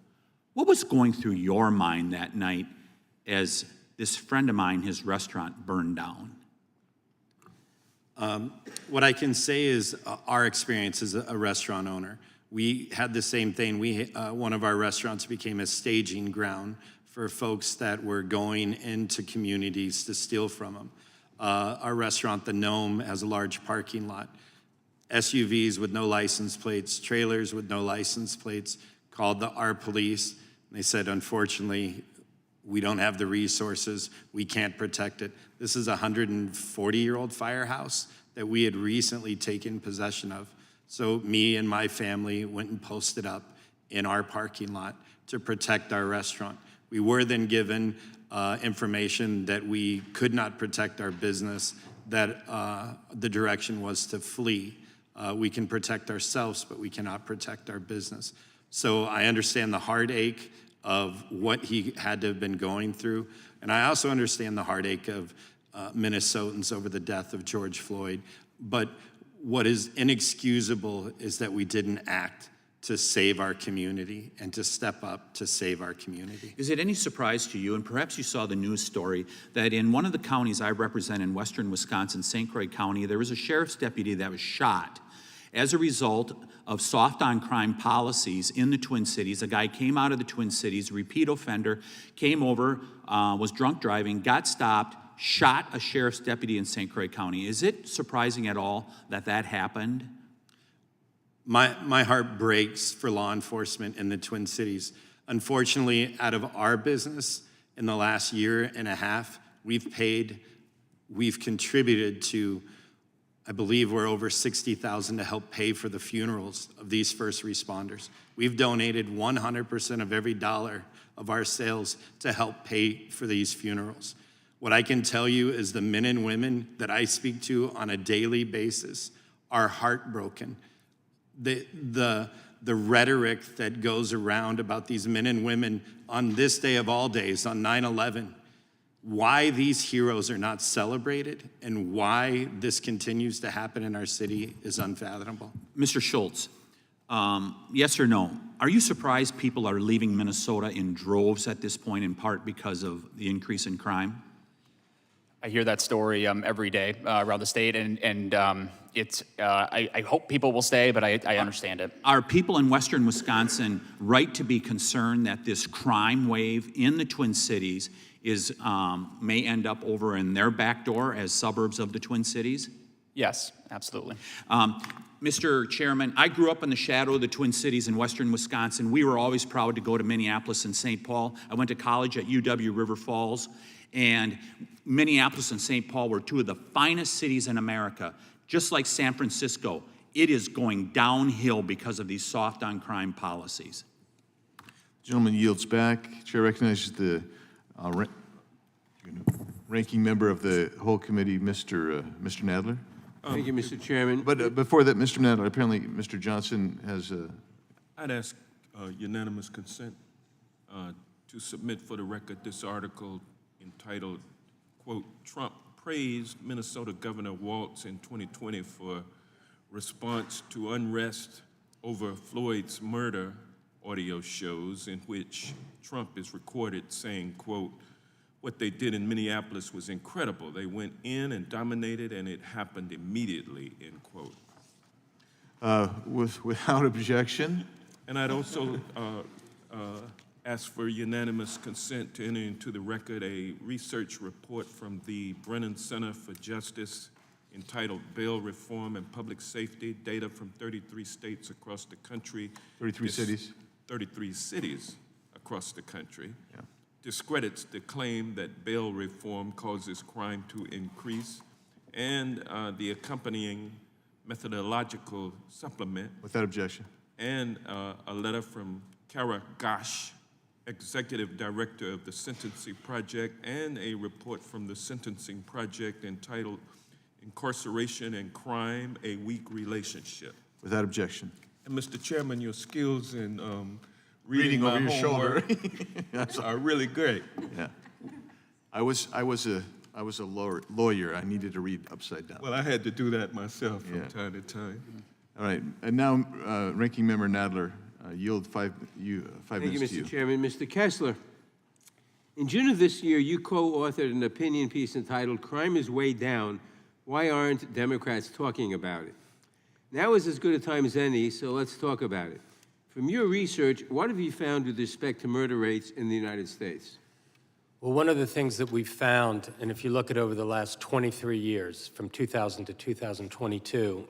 What was going through your mind that night as this friend of mine, his restaurant, burned down? What I can say is our experience as a restaurant owner. We had the same thing. One of our restaurants became a staging ground for folks that were going into communities to steal from them. Our restaurant, The Gnome, has a large parking lot. SUVs with no license plates, trailers with no license plates, called our police. They said, unfortunately, we don't have the resources, we can't protect it. This is a 140-year-old firehouse that we had recently taken possession of. So me and my family went and posted up in our parking lot to protect our restaurant. We were then given information that we could not protect our business, that the direction was to flee. We can protect ourselves, but we cannot protect our business. So I understand the heartache of what he had to have been going through, and I also understand the heartache of Minnesotans over the death of George Floyd. But what is inexcusable is that we didn't act to save our community and to step up to save our community. Is it any surprise to you, and perhaps you saw the news story, that in one of the counties I represent in western Wisconsin, St. Croix County, there was a sheriff's deputy that was shot as a result of soft on crime policies in the Twin Cities. A guy came out of the Twin Cities, repeat offender, came over, was drunk driving, got stopped, shot a sheriff's deputy in St. Croix County. Is it surprising at all that that happened? My heart breaks for law enforcement in the Twin Cities. Unfortunately, out of our business, in the last year and a half, we've contributed to, I believe we're over $60,000 to help pay for the funerals of these first responders. We've donated 100% of every dollar of our sales to help pay for these funerals. What I can tell you is the men and women that I speak to on a daily basis are heartbroken. The rhetoric that goes around about these men and women on this day of all days, on 9/11, why these heroes are not celebrated and why this continues to happen in our city is unfathomable. Mr. Schultz, yes or no? Are you surprised people are leaving Minnesota in droves at this point, in part because of the increase in crime? I hear that story every day around the state, and I hope people will stay, but I understand it. Are people in western Wisconsin right to be concerned that this crime wave in the Twin Cities may end up over in their back door as suburbs of the Twin Cities? Yes, absolutely. Mr. Chairman, I grew up in the shadow of the Twin Cities in western Wisconsin. We were always proud to go to Minneapolis and St. Paul. I went to college at UW River Falls, and Minneapolis and St. Paul were two of the finest cities in America. Just like San Francisco, it is going downhill because of these soft on crime policies. Gentleman yields back. Chair recognizes the ranking member of the whole committee, Mr. Nadler. Thank you, Mr. Chairman. But before that, Mr. Nadler, apparently Mr. Johnson has a... I'd ask unanimous consent to submit for the record this article entitled, quote, Trump praised Minnesota Governor Walz in 2020 for response to unrest over Floyd's murder audio shows in which Trump is recorded saying, quote, what they did in Minneapolis was incredible. They went in and dominated, and it happened immediately, end quote. Without objection. And I'd also ask for unanimous consent to enter into the record a research report from the Brennan Center for Justice entitled Bail Reform and Public Safety, data from 33 states across the country. 33 cities? 33 cities across the country. Yeah. Discredits the claim that bail reform causes crime to increase, and the accompanying methodological supplement. Without objection. And a letter from Kara Gosh, Executive Director of the Sentencing Project, and a report from the Sentencing Project entitled Incarceration and Crime, a Weak Relationship. Without objection. And Mr. Chairman, your skills in Reading over your shoulder. are really great. Yeah. I was a lawyer. I needed to read upside down. Well, I had to do that myself from Yeah. time to time. All right. And now, Ranking Member Nadler, yield five Thank you, minutes to Mr. you. Chairman. Mr. Kesler, in June of this year, you co-authored an opinion piece entitled Crime is Way Down, Why Aren't Democrats Talking About It? Now is as good a time as any, so let's talk about it. From your research, what have you found with respect to murder rates in the United States? Well, one of the things that we've found, and if you look at over the last 23 years, from 2000 to 2022,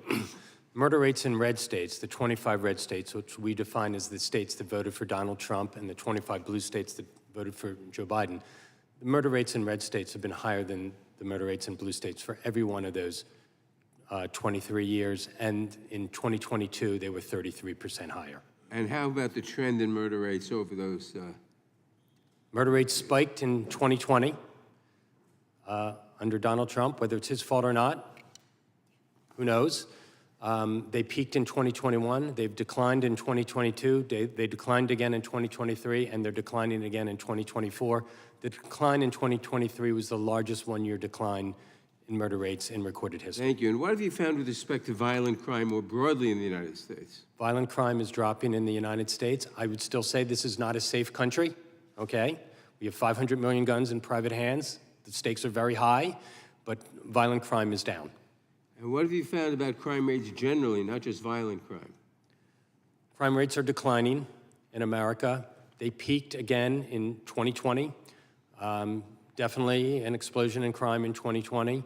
murder rates in red states, the 25 red states, which we define as the states that voted for Donald Trump, and the 25 blue states that voted for Joe Biden, the murder rates in red states have been higher than the murder rates in blue states for every one of those 23 years, and in 2022, they were 33% higher. And how about the trend in murder rates over those? Murder rates spiked in 2020 under Donald Trump, whether it's his fault or not, who knows? They peaked in 2021, they've declined in 2022, they declined again in 2023, and they're declining again in 2024. The decline in 2023 was the largest one-year decline in murder rates in recorded history. Thank you. And what have you found with respect to violent crime more broadly in the United States? Violent crime is dropping in the United States. I would still say this is not a safe country, okay? We have 500 million guns in private hands. The stakes are very high, but violent crime is down. And what have you found about crime rates generally, not just violent crime? Crime rates are declining in America. They peaked again in 2020. Definitely an explosion in crime in 2020,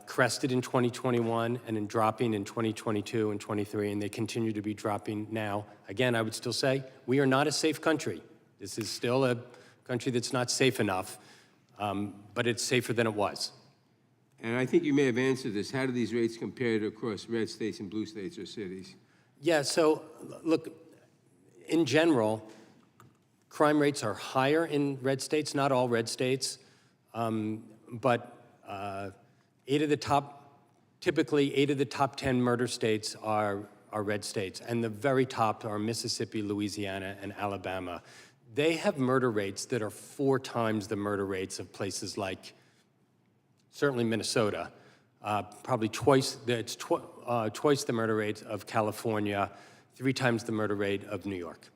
crested in 2021, and then dropping in 2022 and 23, and they continue to be dropping now. Again, I would still say we are not a safe country. This is still a country that's not safe enough, but it's safer than it was. And I think you may have answered this. How do these rates compare to across red states and blue states or cities? Yeah, so look, in general, crime rates are higher in red states, not all red states, but typically 8 of the top 10 murder states are red states, and the very top are Mississippi, Louisiana, and Alabama. They have murder rates that are 4 times the murder rates of places like, certainly Minnesota, probably twice the murder rate of California, 3 times the murder rate of New York.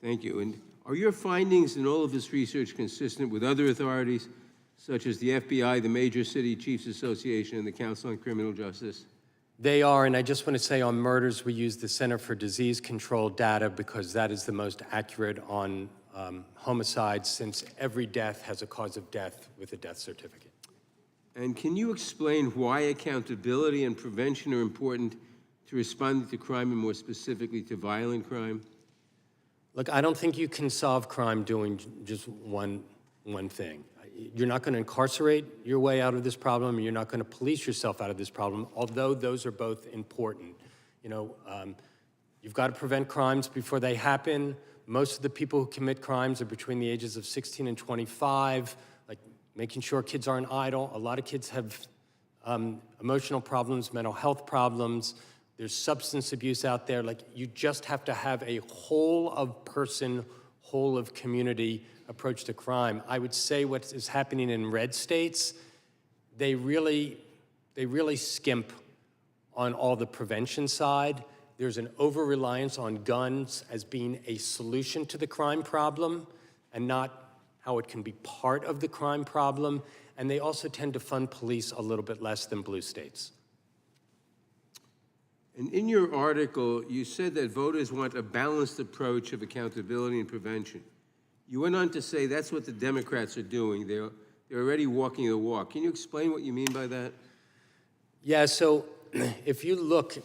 Thank you. And are your findings in all of this research consistent with other authorities, such as the FBI, the Major City Chiefs Association, and the Council on Criminal Justice? They are, and I just want to say on murders, we use the Center for Disease Control data because that is the most accurate on homicides, since every death has a cause of death with a death certificate. And can you explain why accountability and prevention are important to responding to crime and more specifically to violent crime? Look, I don't think you can solve crime doing just one thing. You're not going to incarcerate your way out of this problem, and you're not going to police yourself out of this problem, although those are both important. You know, you've got to prevent crimes before they happen. Most of the people who commit crimes are between the ages of 16 and 25, like making sure kids aren't idle. A lot of kids have emotional problems, mental health problems. There's substance abuse out there. Like, you just have to have a whole of person, whole of community approach to crime. I would say what is happening in red states, they really skimp on all the prevention side. There's an over-reliance on guns as being a solution to the crime problem and not how it can be part of the crime problem. And they also tend to fund police a little bit less than blue states. And in your article, you said that voters want a balanced approach of accountability and prevention. You went on to say that's what the Democrats are doing. They're already walking the walk. Can you explain what you mean by that? Yeah, so if you look,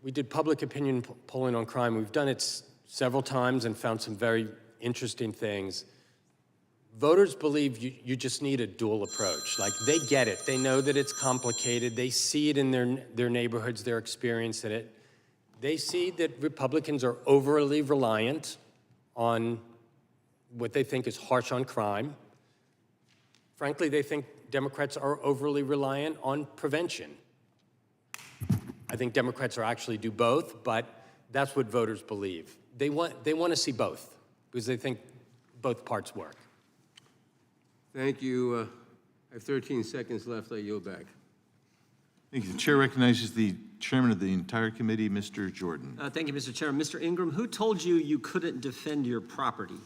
we did public opinion polling on crime. We've done it several times and found some very interesting things. Voters believe you just need a dual approach. Like, they get it. They know that it's complicated. They see it in their neighborhoods, their experience in it. They see that Republicans are overly reliant on what they think is harsh on crime. Frankly, they think Democrats are overly reliant on prevention. I think Democrats are actually do both, but that's what voters believe. They want to see both because they think both parts work. Thank you. I have 13 seconds left. I yield back. Thank you. The chair recognizes the chairman of the entire committee, Mr. Jordan. Thank you, Mr. Chairman. Mr. Ingram, who told you you couldn't defend your property?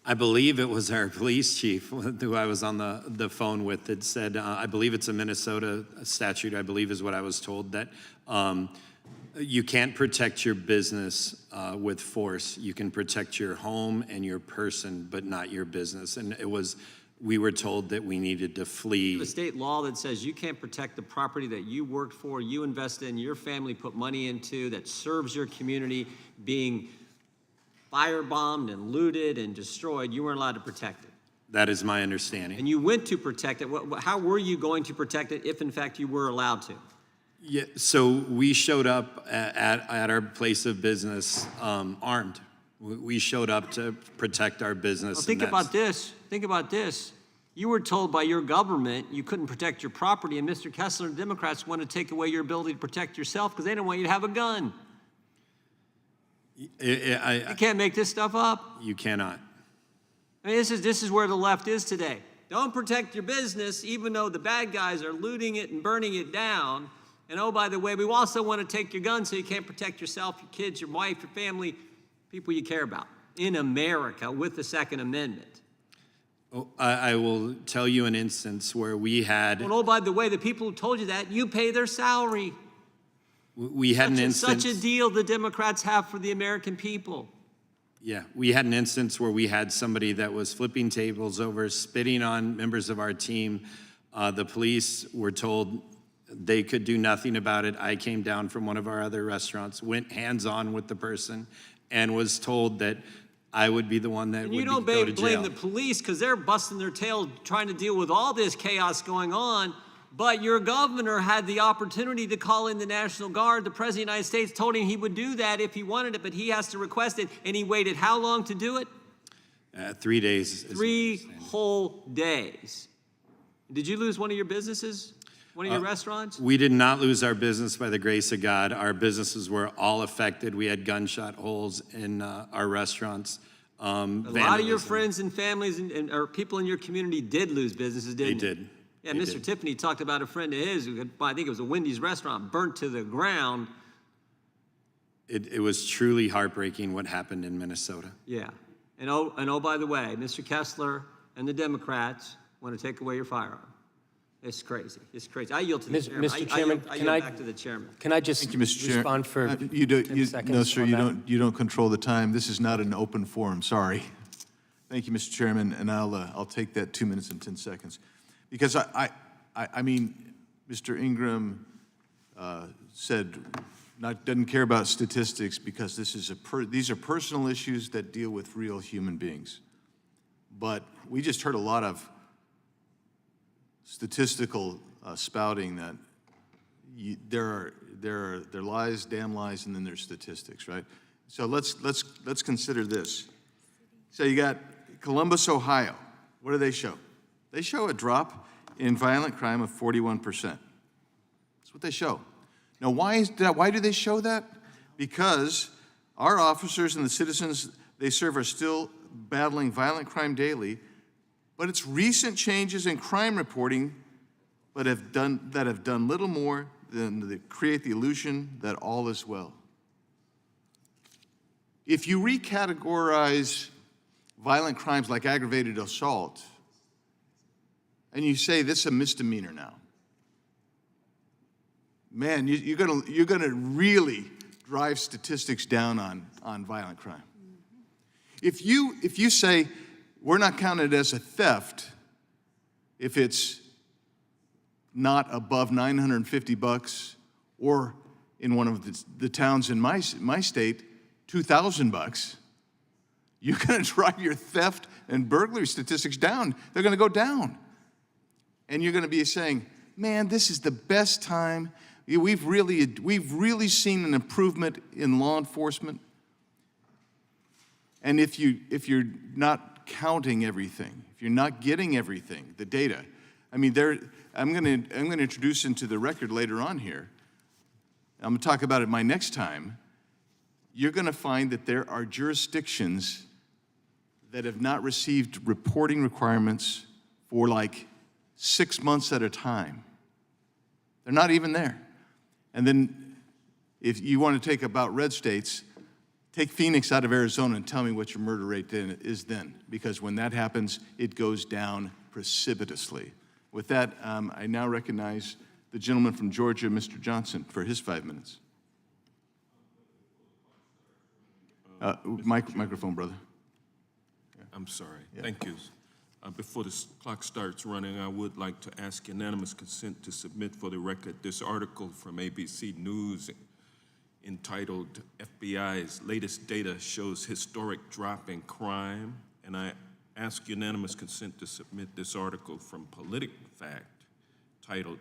I believe it was our police chief who I was on the phone with that said, I believe it's a Minnesota statute, I believe is what I was told, that you can't protect your business with force. You can protect your home and your person, but not your business. And we were told that we needed to flee. The state law that says you can't protect the property that you worked for, you invested in, your family put money into, that serves your community, being firebombed and looted and destroyed, you weren't allowed to protect it. That is my understanding. And you went to protect it. How were you going to protect it if, in fact, you were allowed to? Yeah, so we showed up at our place of business armed. We showed up to protect our business. Well, think about this. Think about this. You were told by your government you couldn't protect your property, and Mr. Kesler and Democrats want to take away your ability to protect yourself because they don't want you to have a gun. You can't make this stuff up. You cannot. I mean, this is where the left is today. Don't protect your business, even though the bad guys are looting it and burning it down. And oh, by the way, we also want to take your gun so you can't protect yourself, your kids, your wife, your family, people you care about in America with the Second Amendment. Oh, I will tell you an instance where we had. And oh, by the way, the people who told you that, you pay their salary. We had an instance. Such a deal the Democrats have for the American people. Yeah, we had an instance where we had somebody that was flipping tables over, spitting on members of our team. The police were told they could do nothing about it. I came down from one of our other restaurants, went hands-on with the person, and was told that I would be the one that would go to jail. And you don't blame the police because they're busting their tail trying to deal with all this chaos going on. But your governor had the opportunity to call in the National Guard. The President of the United States told him he would do that if he wanted it, but he has to request it. And he waited how long to do it? 3 days. 3 whole days. Did you lose one of your businesses? One of your restaurants? We did not lose our business by the grace of God. Our businesses were all affected. We had gunshot holes in our restaurants. A lot of your friends and families or people in your community did lose businesses, didn't they? They did. Yeah, Mr. Tiffany talked about a friend of his who had, I think it was a Wendy's restaurant, burnt to the ground. It was truly heartbreaking what happened in Minnesota. Yeah. And oh, by the way, Mr. Kesler and the Democrats want to take away your firearm. It's crazy. It's crazy. I yield to the chairman. Mr. Chairman, I yield back to the chairman. Can I just Thank you, Mr. Chair. respond for 10 seconds? No, sir, on that? you don't control the time. This is not an open forum, sorry. Thank you, Mr. Chairman, and I'll take that 2 minutes and 10 seconds. Because I mean, Mr. Ingram said doesn't care about statistics because these are personal issues that deal with real human beings. But we just heard a lot of statistical spouting that there are lies, damn lies, and then there's statistics, right? So let's consider this. So you got Columbus, Ohio. What do they show? They show a drop in violent crime of 41%. That's what they show. Now, why is that? Why do they show that? Because our officers and the citizens they serve are still battling violent crime daily, but it's recent changes in crime reporting that have done little more than to create the illusion that all is well. If you recategorize violent crimes like aggravated assault, and you say this is a misdemeanor now, man, you're gonna really drive statistics down on violent crime. If you say we're not counted as a theft if it's not above $950, or in one of the towns in my state, $2,000, you're gonna drive your theft and burglary statistics down. They're gonna go down. And you're gonna be saying, man, this is the best time. We've really seen an improvement in law enforcement. And if you're not counting everything, if you're not getting everything, the data, I mean, I'm gonna introduce into the record later on here. I'm gonna talk about it my next time. You're gonna find that there are jurisdictions that have not received reporting requirements for like 6 months at a time. They're not even there. And then if you want to take about red states, take Phoenix out of Arizona and tell me what your murder rate is then, because when that happens, it goes down precipitously. With that, I now recognize the gentleman from Georgia, Mr. Johnson, for his 5 minutes. Microphone, brother. I'm sorry. Yeah. Thank you. Before the clock starts running, I would like to ask unanimous consent to submit for the record this article from ABC News entitled FBI's latest data shows historic drop in crime. And I ask unanimous consent to submit this article from PolitiFact titled,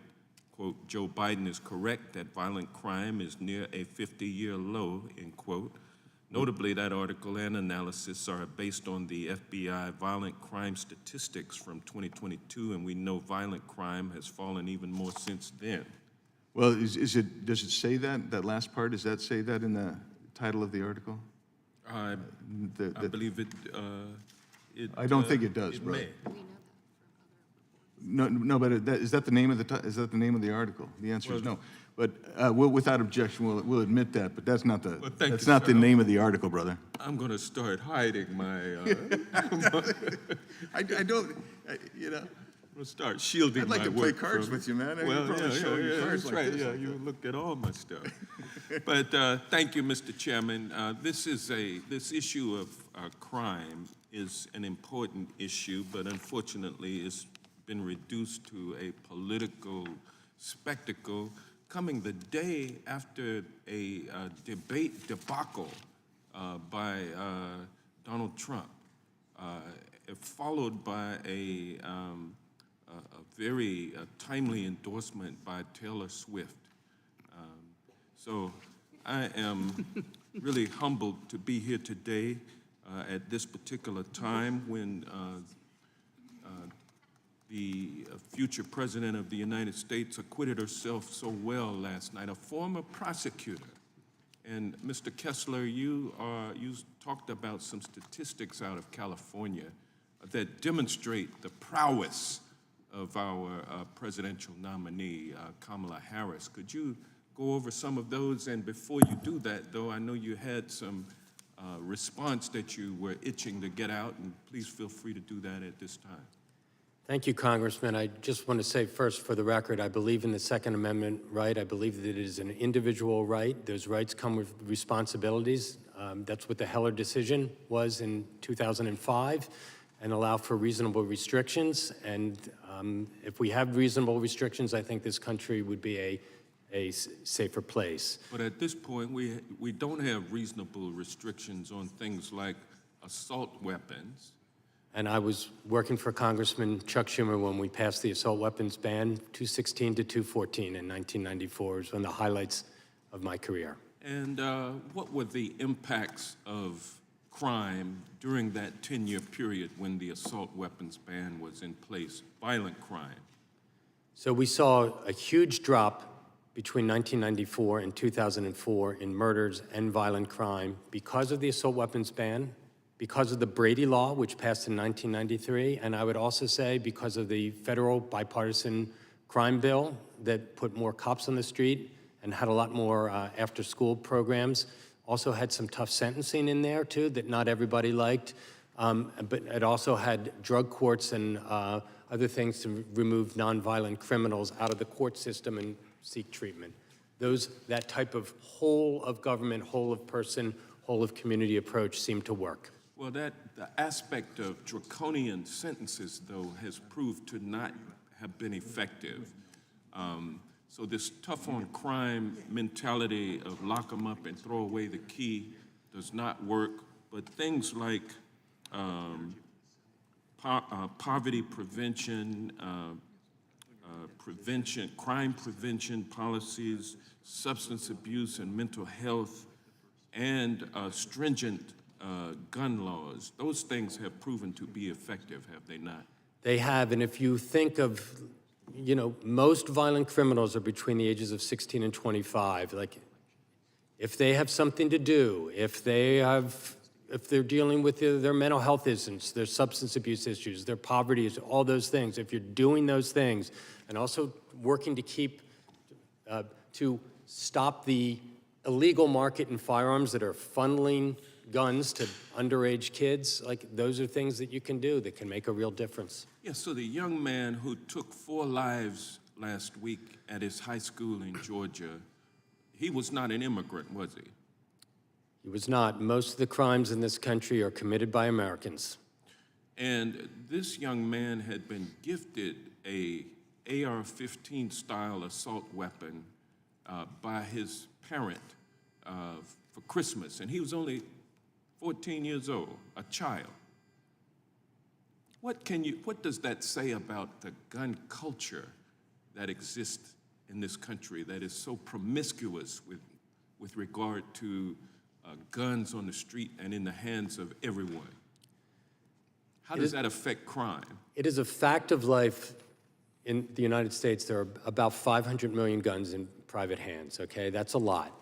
quote, Joe Biden is correct that violent crime is near a 50-year low, end quote. Notably, that article and analysis are based on the FBI violent crime statistics from 2022, and we know violent crime has fallen even more since then. Well, does it say that last part, does that say that in the title of the article? I believe it, I don't think it does, it brother. may. No, but is that the name of the article? The answer is no. But without objection, we'll admit that, but that's not the, thank that's you, not the sir. name of the article, brother. I'm going to start hiding my, I don't, you know. I'm going to start shielding I'd like my to play work cards from- with you, man. I could Well, probably show you cards that's like right. this, Yeah, like you that. look at all my stuff. But thank you, Mr. Chairman. This issue of crime is an important issue, but unfortunately, it's been reduced to a political spectacle coming the day after a debate debacle by Donald Trump, followed by a very timely endorsement by Taylor Swift. So I am really humbled to be here today at this particular time when the future president of the United States acquitted herself so well last night, a former prosecutor. And Mr. Kesler, you talked about some statistics out of California that demonstrate the prowess of our presidential nominee, Kamala Harris. Could you go over some of those? And before you do that, though, I know you had some response that you were itching to get out, and please feel free to do that at this time. Thank you, Congressman. I just want to say first, for the record, I believe in the Second Amendment right. I believe that it is an individual right. Those rights come with responsibilities. That's what the Heller decision was in 2005, and allow for reasonable restrictions. And if we have reasonable restrictions, I think this country would be a safer place. But at this point, we don't have reasonable restrictions on things like assault weapons. And I was working for Congressman Chuck Schumer when we passed the assault weapons ban, 216 to 214 in 1994. It was one of the highlights of my career. And what were the impacts of crime during that 10-year period when the assault weapons ban was in place, violent crime? So we saw a huge drop between 1994 and 2004 in murders and violent crime because of the assault weapons ban, because of the Brady Law, which passed in 1993, and I would also say because of the federal bipartisan crime bill that put more cops on the street and had a lot more after-school programs. Also had some tough sentencing in there, too, that not everybody liked. But it also had drug courts and other things to remove nonviolent criminals out of the court system and seek treatment. That type of whole of government, whole of person, whole of community approach seemed to work. Well, the aspect of draconian sentences, though, has proved to not have been effective. So this tough on crime mentality of lock them up and throw away the key does not work. But things like poverty prevention, crime prevention policies, substance abuse and mental health, and stringent gun laws, those things have proven to be effective, have they not? They have, and if you think of, most violent criminals are between the ages of 16 and 25. Like, if they have something to do, if they're dealing with their mental health issues, their substance abuse issues, their poverty issues, all those things, if you're doing those things, and also working to stop the illegal market in firearms that are funneling guns to underage kids, like those are things that you can do that can make a real difference. Yeah, so the young man who took 4 lives last week at his high school in Georgia, he was not an immigrant, was he? He was not. Most of the crimes in this country are committed by Americans. And this young man had been gifted a AR-15 style assault weapon by his parent for Christmas, and he was only 14 years old, a child. What does that say about the gun culture that exists in this country that is so promiscuous with regard to guns on the street and in the hands of everyone. How does that affect crime? It is a fact of life in the United States. There are about 500 million guns in private hands, okay? That's a lot.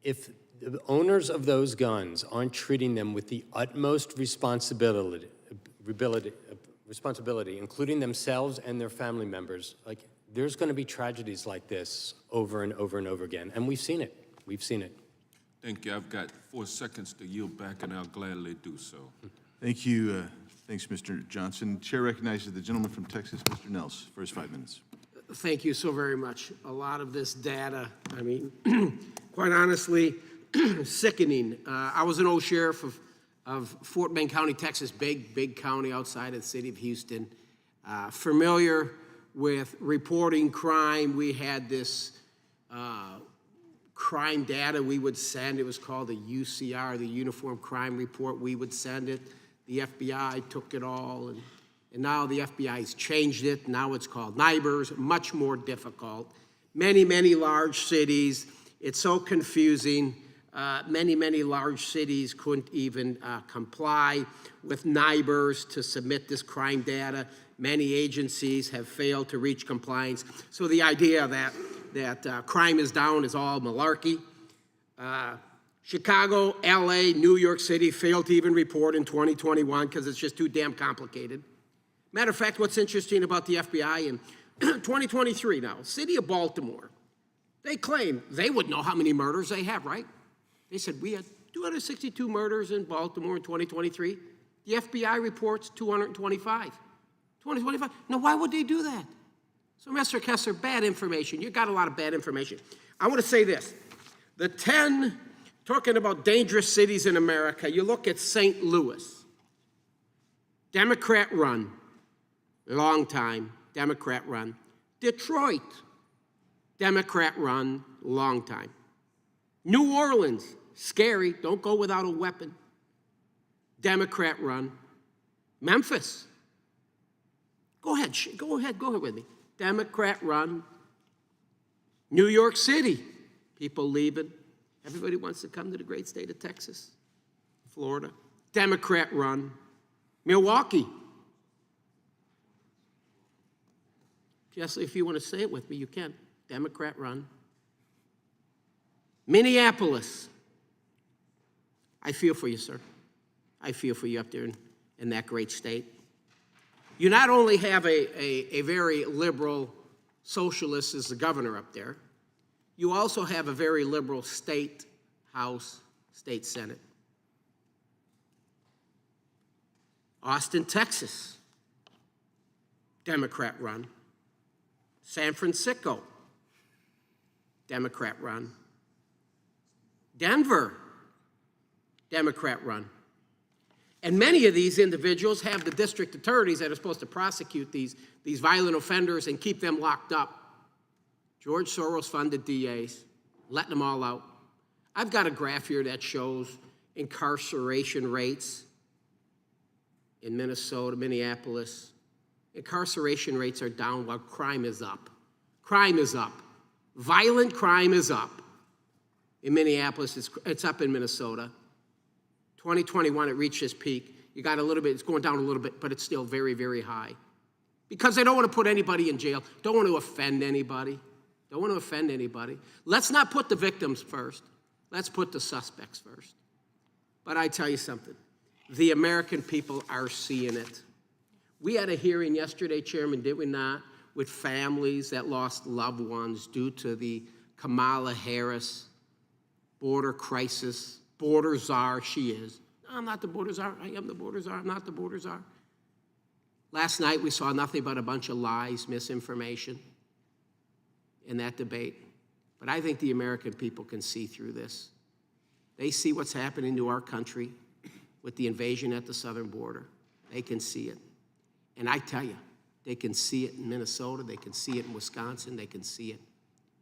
If the owners of those guns aren't treating them with the utmost responsibility, including themselves and their family members, like, there's going to be tragedies like this over and over and over again. And we've seen it. We've seen it. Thank you. I've got 4 seconds to yield back, and I'll gladly do so. Thank you. Thanks, Mr. Johnson. Chair recognizes the gentleman from Texas, Mr. Nels, for his 5 minutes. Thank you so very much. A lot of this data, I mean, quite honestly, sickening. I was an old sheriff of Fort Bend County, Texas, big county outside of the city of Houston. Familiar with reporting crime. We had this crime data we would send. It was called the UCR, the Uniform Crime Report. We would send it. The FBI took it all, and now the FBI's changed it. Now it's called NIBRS, much more difficult. Many large cities. It's so confusing. Many large cities couldn't even comply with NIBRS to submit this crime data. Many agencies have failed to reach compliance. So the idea that crime is down is all malarkey. Chicago, LA, New York City failed to even report in 2021 because it's just too damn complicated. Matter of fact, what's interesting about the FBI in 2023 now, city of Baltimore, they claim they would know how many murders they have, right? They said we had 262 murders in Baltimore in 2023. The FBI reports 225. 2025. Now, why would they do that? So, Mr. Kesler, bad information. You got a lot of bad information. I want to say this. The 10, talking about dangerous cities in America, you look at St. Louis. Democrat run. Long time. Democrat run. Detroit. Democrat run. Long time. New Orleans. Scary. Don't go without a weapon. Democrat run. Memphis. Go ahead with me. Democrat run. New York City, people leaving. Everybody wants to come to the great state of Texas. Florida, Democrat run. Milwaukee. Kesler, if you want to say it with me, you can. Democrat run. Minneapolis. I feel for you, sir. I feel for you up there in that great state. You not only have a very liberal socialist as the governor up there, you also have a very liberal state house, state senate. Austin, Texas, Democrat run. San Francisco, Democrat run. Denver, Democrat run. And many of these individuals have the district attorneys that are supposed to prosecute these violent offenders and keep them locked up. George Soros funded DAs, letting them all out. I've got a graph here that shows incarceration rates in Minnesota, Minneapolis. Incarceration rates are down while crime is up. Crime is up. Violent crime is up. In Minneapolis, it's up in Minnesota. 2021, it reached its peak. You got a little bit, it's going down a little bit, but it's still very, very high. Because they don't want to put anybody in jail, don't want to offend anybody. Don't want to offend anybody. Let's not put the victims first. Let's put the suspects first. But I tell you something, the American people are seeing it. We had a hearing yesterday, Chairman, did we not, with families that lost loved ones due to the Kamala Harris border crisis. Border czar, she is. No, I'm not the border czar. I am the border czar. I'm not the border czar. Last night, we saw nothing but a bunch of lies, misinformation in that debate. But I think the American people can see through this. They see what's happening to our country with the invasion at the southern border. They can see it. And I tell you, they can see it in Minnesota. They can see it in Wisconsin. They can see it.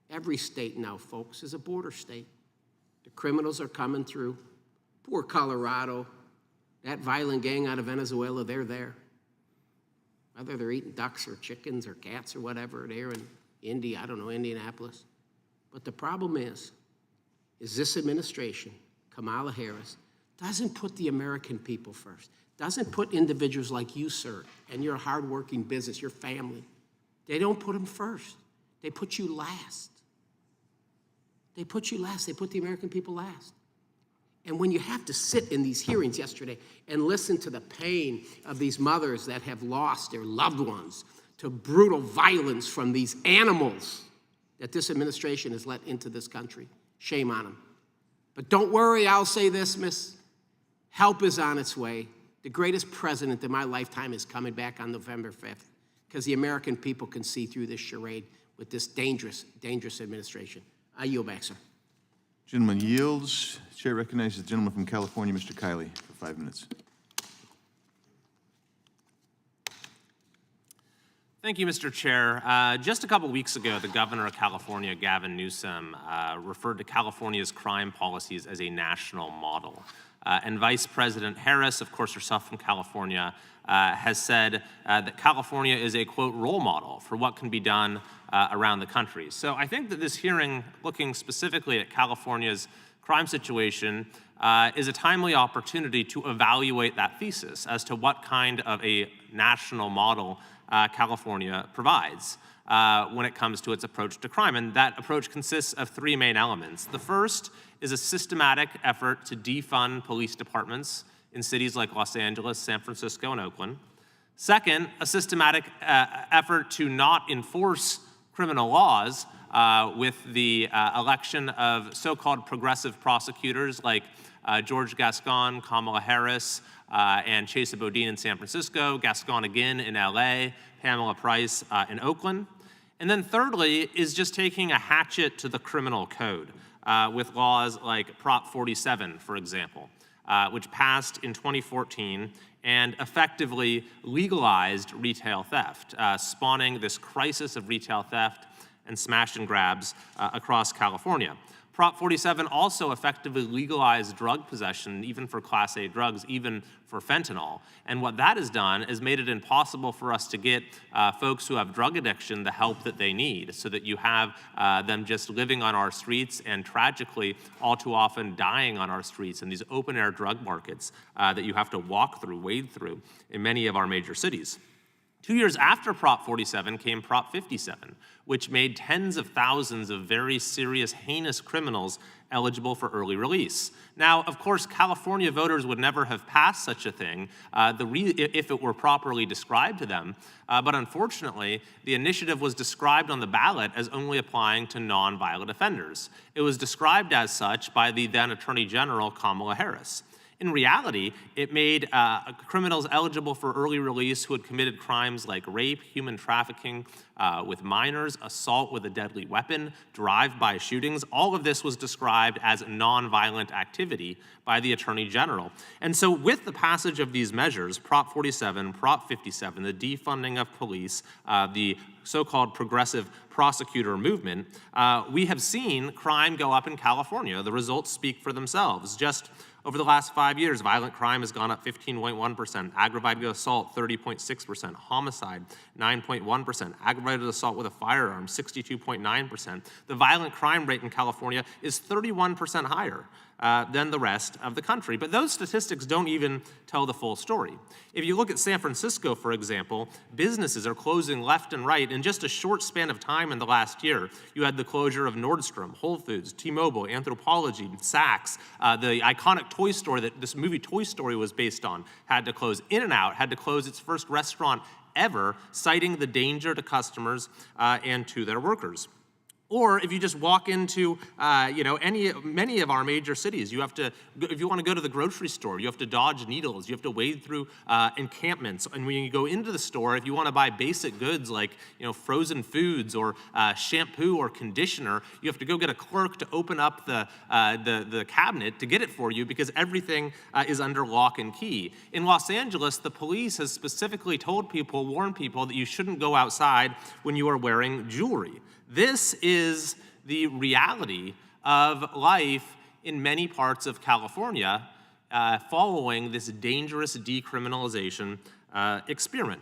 Every state now, folks, is a border state. The criminals are coming through. Poor Colorado. That violent gang out of Venezuela, they're there. Whether they're eating ducks or chickens or cats or whatever, they're in I don't know, Indianapolis. But the problem is this administration, Kamala Harris, doesn't put the American people first, doesn't put individuals like you, sir, and your hardworking business, your family. They don't put them first. They put you last. They put you last. They put the American people last. And when you have to sit in these hearings yesterday and listen to the pain of these mothers that have lost their loved ones to brutal violence from these animals that this administration has let into this country, shame on them. But don't worry, I'll say this, miss. Help is on its way. The greatest president in my lifetime is coming back on November 5th because the American people can see through this charade with this dangerous, dangerous administration. I yield back, sir. Gentleman yields. Chair recognizes the gentleman from California, Mr. Kylie, for 5 minutes. Thank you, Mr. Chair. Just a couple weeks ago, the governor of California, Gavin Newsom, referred to California's crime policies as a national model. And Vice President Harris, of course herself from California, has said that California is a, quote, role model for what can be done around the country. So I think that this hearing, looking specifically at California's crime situation, is a timely opportunity to evaluate that thesis as to what kind of a national model California provides when it comes to its approach to crime. And that approach consists of three main elements. The first is a systematic effort to defund police departments in cities like Los Angeles, San Francisco, and Oakland. Second, a systematic effort to not enforce criminal laws with the election of so-called progressive prosecutors like George Gascon, Kamala Harris, and Chesa Boudin in San Francisco, Gascon again in LA, Pamela Price in Oakland. And then thirdly is just taking a hatchet to the criminal code with laws like Prop 47, for example, which passed in 2014 and effectively legalized retail theft, spawning this crisis of retail theft and smash and grabs across California. Prop 47 also effectively legalized drug possession, even for Class A drugs, even for fentanyl. And what that has done is made it impossible for us to get folks who have drug addiction the help that they need, so that you have them just living on our streets and tragically all too often dying on our streets in these open-air drug markets that you have to walk through, wade through in many of our major cities. 2 years after Prop 47 came Prop 57, which made tens of thousands of very serious, heinous criminals eligible for early release. Now, of course, California voters would never have passed such a thing if it were properly described to them. But unfortunately, the initiative was described on the ballot as only applying to nonviolent offenders. It was described as such by the then Attorney General, Kamala Harris. In reality, it made criminals eligible for early release who had committed crimes like rape, human trafficking with minors, assault with a deadly weapon, drive-by shootings. All of this was described as nonviolent activity by the Attorney General. And so with the passage of these measures, Prop 47, Prop 57, the defunding of police, the so-called progressive prosecutor movement, we have seen crime go up in California. The results speak for themselves. Just over the last 5 years, violent crime has gone up 15.1%, aggravated assault 30.6%, homicide 9.1%, aggravated assault with a firearm 62.9%. The violent crime rate in California is 31% higher than the rest of the country. But those statistics don't even tell the full story. If you look at San Francisco, for example, businesses are closing left and right. In just a short span of time in the last year, you had the closure of Nordstrom, Whole Foods, T-Mobile, Anthropologie, Saks, the iconic toy store that this movie Toy Story was based on had to close. In-N-Out had to close its first restaurant ever, citing the danger to customers and to their workers. Or if you just walk into, many of our major cities, you have to, if you want to go to the grocery store, you have to dodge needles, you have to wade through encampments. And when you go into the store, if you want to buy basic goods like, frozen foods or shampoo or conditioner, you have to go get a clerk to open up the cabinet to get it for you because everything is under lock and key. In Los Angeles, the police has specifically warned people that you shouldn't go outside when you are wearing jewelry. This is the reality of life in many parts of California following this dangerous decriminalization experiment.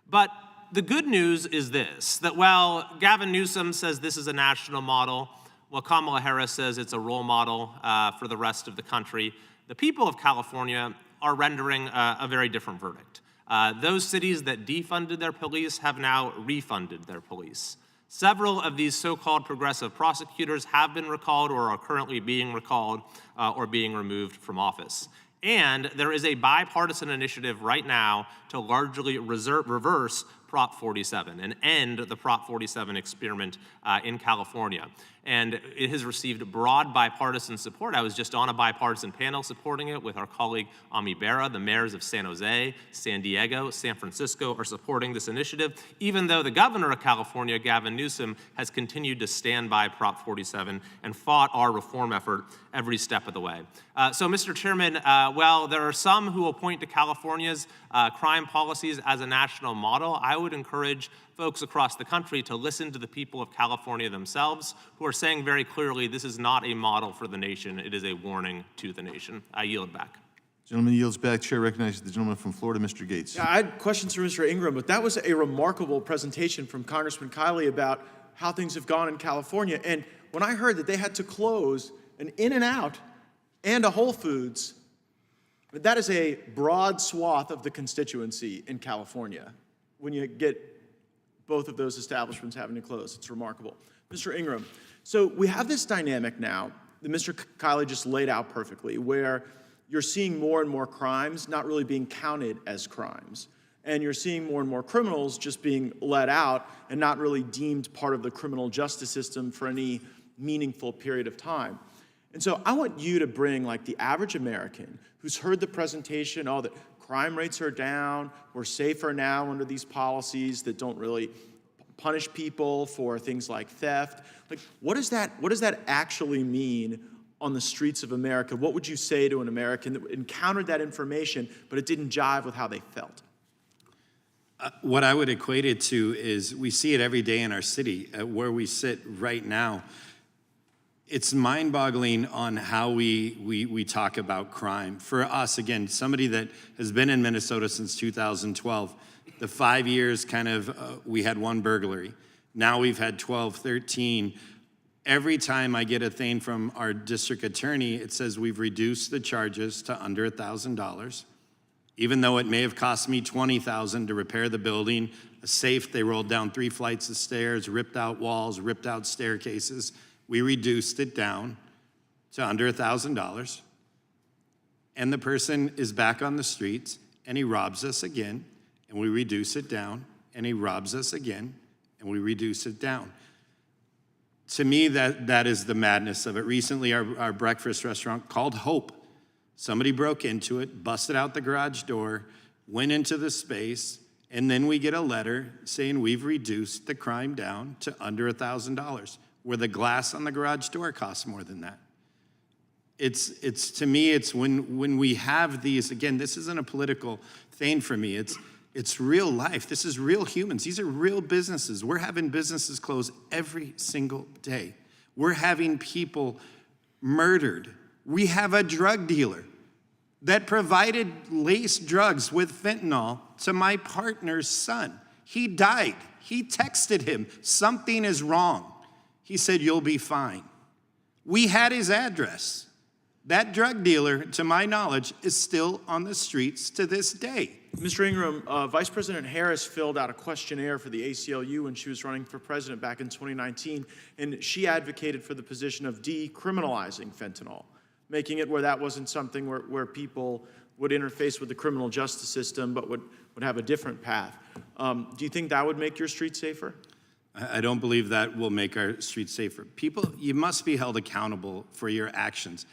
But The good news is this, that while Gavin Newsom says this is a national model, while Kamala Harris says it's a role model for the rest of the country, the people of California are rendering a very different verdict. Those cities that defunded their police have now refunded their police. Several of these so-called progressive prosecutors have been recalled or are currently being recalled or being removed from office. And there is a bipartisan initiative right now to largely reverse Prop 47 and end the Prop 47 experiment in California. And it has received broad bipartisan support. I was just on a bipartisan panel supporting it with our colleague Ami Bera. The mayors of San Jose, San Diego, San Francisco are supporting this initiative, even though the governor of California, Gavin Newsom, has continued to stand by Prop 47 and fought our reform effort every step of the way. So, Mr. Chairman, while there are some who will point to California's crime policies as a national model, I would encourage folks across the country to listen to the people of California themselves, who are saying very clearly this is not a model for the nation, it is a warning to the nation. I yield back. Gentleman yields back. Chair recognizes the gentleman from Florida, Mr. Gates. Yeah, I had questions for Mr. Ingram, but that was a remarkable presentation from Congressman Kylie about how things have gone in California. And when I heard that they had to close an In-N-Out and a Whole Foods, that is a broad swath of the constituency in California. When you get both of those establishments having to close, it's remarkable. Mr. Ingram, so we have this dynamic now that Mr. Kylie just laid out perfectly, where you're seeing more and more crimes not really being counted as crimes. And you're seeing more and more criminals just being let out and not really deemed part of the criminal justice system for any meaningful period of time. And so I want you to bring like the average American who's heard the presentation, oh, that crime rates are down, we're safer now under these policies that don't really punish people for things like theft. Like, what does that actually mean on the streets of America? What would you say to an American that encountered that information, but it didn't jive with how they felt? What I would equate it to is we see it every day in our city, where we sit right now. It's mind-boggling on how we talk about crime. For us, again, somebody that has been in Minnesota since 2012, the 5 years we had one burglary. Now we've had 12, 13. Every time I get a thing from our district attorney, it says we've reduced the charges to under $1,000. Even though it may have cost me $20,000 to repair the building, a safe, they rolled down 3 flights of stairs, ripped out walls, ripped out staircases. We reduced it down to under $1,000. And the person is back on the streets and he robs us again, and we reduce it down, and he robs us again, and we reduce it down. To me, that is the madness of it. Recently, our breakfast restaurant called Hope. Somebody broke into it, busted out the garage door, went into the space, and then we get a letter saying we've reduced the crime down to under $1,000, where the glass on the garage door costs more than that. It's to me, it's when we have these, again, this isn't a political thing for me. It's real life. This is real humans. These are real businesses. We're having businesses close every single day. We're having people murdered. We have a drug dealer that provided laced drugs with fentanyl to my partner's son. He died. He texted him, something is wrong. He said, you'll be fine. We had his address. That drug dealer, to my knowledge, is still on the streets to this day. Mr. Ingram, Vice President Harris filled out a questionnaire for the ACLU when she was running for president back in 2019, and she advocated for the position of decriminalizing fentanyl, making it where that wasn't something where people would interface with the criminal justice system but would have a different path. Do you think that would make your streets safer? I don't believe that will make our streets safer. People, you must be held accountable for your actions.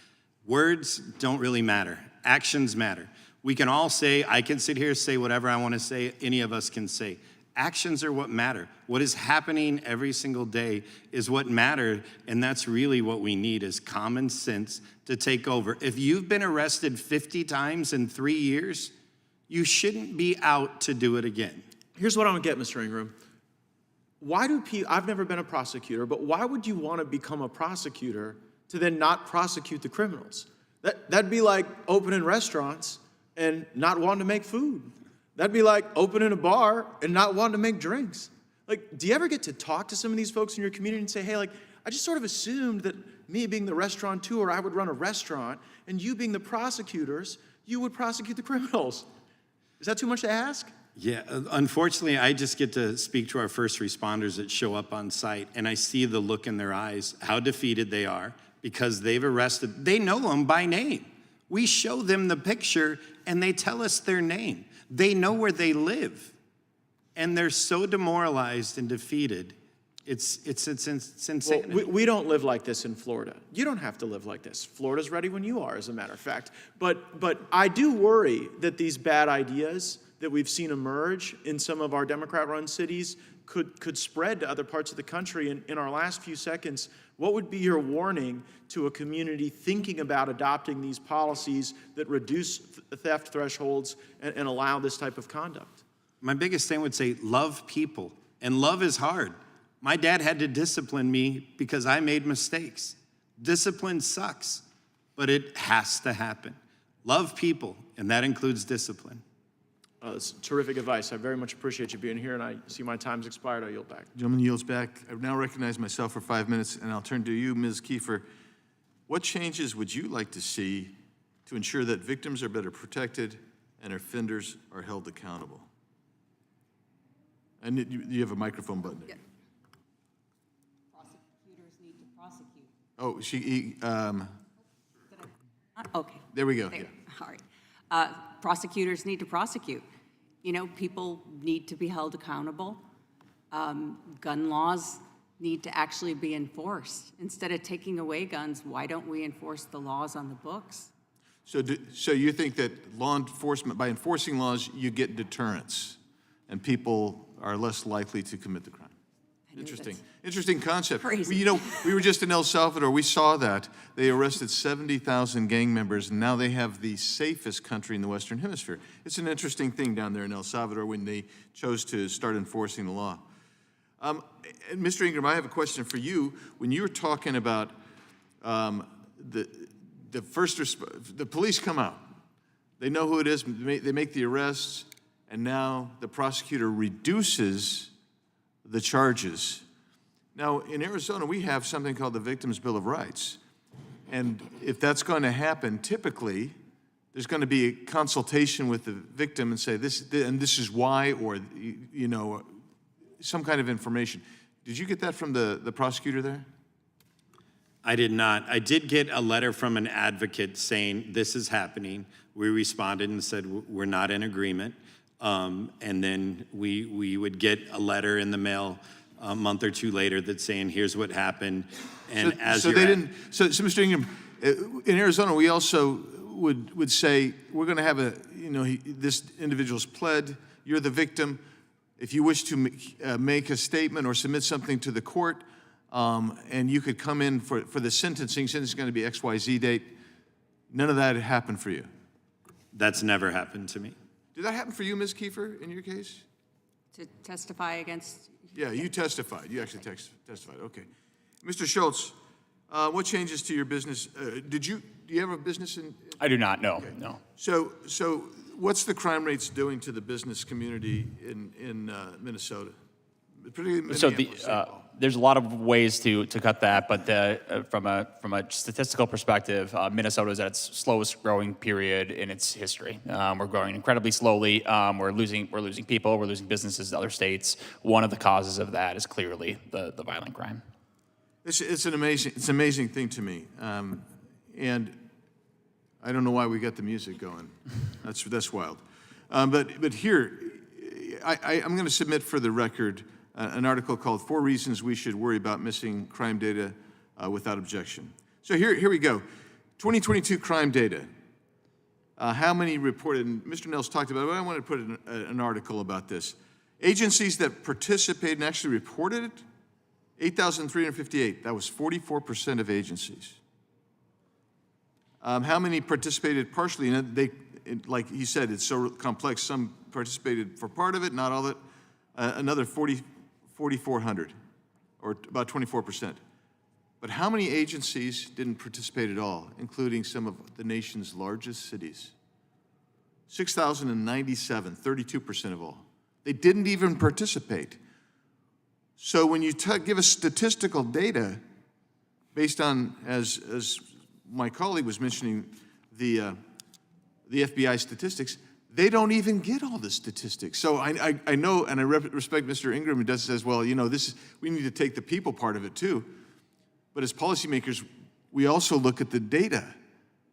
Words don't really matter. Actions matter. We can all say, I can sit here and say whatever I want to say, any of us can say. Actions are what matter. What is happening every single day is what matters, and that's really what we need is common sense to take over. If you've been arrested 50 times in 3 years, you shouldn't be out to do it again. Here's what I don't get, Mr. Ingram. Why do people, I've never been a prosecutor, but why would you want to become a prosecutor to then not prosecute the criminals? That'd be like opening restaurants and not wanting to make food. That'd be like opening a bar and not wanting to make drinks. Like, do you ever get to talk to some of these folks in your community and say, hey, like, I just sort of assumed that me being the restaurateur, I would run a restaurant, and you being the prosecutors, you would prosecute the criminals. Is that too much to ask? Yeah, unfortunately, I just get to speak to our first responders that show up on site, and I see the look in their eyes, how defeated they are, because they've arrested, they know them by name. We show them the picture, and they tell us their name. They know where they live, and they're so demoralized and defeated. It's insanity. Well, we don't live like this in Florida. You don't have to live like this. Florida's ready when you are, as a matter of fact. But I do worry that these bad ideas that we've seen emerge in some of our Democrat-run cities could spread to other parts of the country. And in our last few seconds, what would be your warning to a community thinking about adopting these policies that reduce theft thresholds and allow this type of conduct? My biggest thing would say, love people. And love is hard. My dad had to discipline me because I made mistakes. Discipline sucks, but it has to happen. Love people, and that includes discipline. That's terrific advice. I very much appreciate you being here, and I see my time's expired. I yield back. Gentleman yields back. I now recognize myself for 5 minutes, and I'll turn to you, Ms. Kefir. What changes would you like to see to ensure that victims are better protected and offenders are held accountable? And you have a microphone button there. Yeah. Prosecutors need to prosecute. Oh, Okay. there we go. There. Yeah. All right. Prosecutors need to prosecute. You know, people need to be held accountable. Gun laws need to actually be enforced. Instead of taking away guns, why don't we enforce the laws on the books? So you think that law enforcement, by enforcing laws, you get deterrence, and people are less likely to commit the crime? Interesting concept. Crazy. We were just in El Salvador. We saw that. They arrested 70,000 gang members, and now they have the safest country in the Western Hemisphere. It's an interesting thing down there in El Salvador when they chose to start enforcing the law. And Mr. Ingram, I have a question for you. When you were talking about the police come out, they know who it is, they make the arrests, and now the prosecutor reduces the charges. Now, in Arizona, we have something called the Victims' Bill of Rights. And if that's going to happen, typically, there's going to be a consultation with the victim and say, this is why, or, some kind of information. Did you get that from the prosecutor there? I did not. I did get a letter from an advocate saying, this is happening. We responded and said, we're not in agreement. And then we would get a letter in the mail a month or two later that's saying, here's what happened. And so Mr. Ingram, in Arizona, we also would say, we're going to have this individual's pled, you're the victim. If you wish to make a statement or submit something to the court, and you could come in for the sentencing is going to be XYZ date, none of that happened for you? That's never happened to me. Did that happen for you, Ms. Kefir, in your case? To testify against? Yeah, you testified. You actually testified. Okay. Mr. Schultz, what changes to your business? Do you have a business in? I do not, no, Okay. no. So what's the crime rates doing to the business community in Minnesota? Particularly So Minneapolis, St. Paul. there's a lot of ways to cut that, but from a statistical perspective, Minnesota is at its slowest growing period in its history. We're growing incredibly slowly. We're losing people. We're losing businesses to other states. One of the causes of that is clearly the violent crime. It's an amazing thing to me, and I don't know why we got the music going. That's wild. But here, I'm going to submit for the record an article called 4 Reasons We Should Worry About Missing Crime Data Without Objection. So here we go. 2022 crime data. How many reported, and Mr. Nels talked about it, but I want to put an article about this. Agencies that participated and actually reported it, 8,358. That was 44% of agencies. How many participated partially? And like he said, it's so complex. Some participated for part of it, not all of it. Another 4,400, or about 24%. But how many agencies didn't participate at all, including some of the nation's largest cities? 6,097, 32% of all. They didn't even participate. So when you give us statistical data based on, as my colleague was mentioning, the FBI statistics, they don't even get all the statistics. So I know, and I respect Mr. Ingram, who says, well, you know, we need to take the people part of it too. But as policymakers, we also look at the data.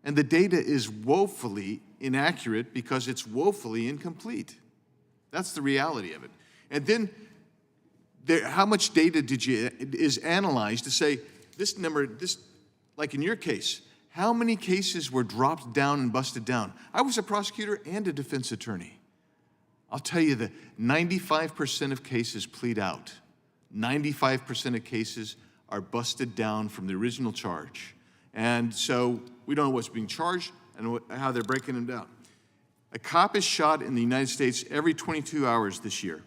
And the data is woefully inaccurate because it's woefully incomplete. That's the reality of it. And then how much data is analyzed to say this number, like in your case, how many cases were dropped down and busted down? I was a prosecutor and a defense attorney. I'll tell you that 95% of cases plead out. 95% of cases are busted down from the original charge. And so we don't know what's being charged and how they're breaking them down. A cop is shot in the United States every 22 hours this year.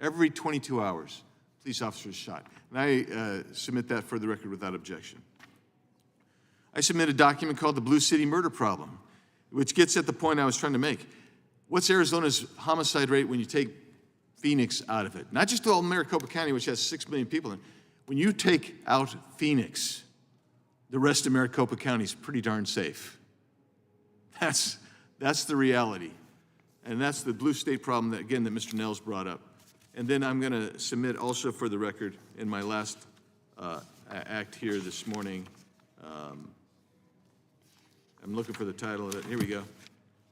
Every 22 hours, police officer is shot. And I submit that for the record without objection. I submit a document called the Blue City Murder Problem, which gets at the point I was trying to make. What's Arizona's homicide rate when you take Phoenix out of it? Not just all Maricopa County, which has 6 million people in it. When you take out Phoenix, the rest of Maricopa County is pretty darn safe. That's the reality. And that's the blue state problem that, again, that Mr. Nels brought up. And then I'm going to submit also for the record in my last act here this morning, I'm looking for the title of it. Here we go.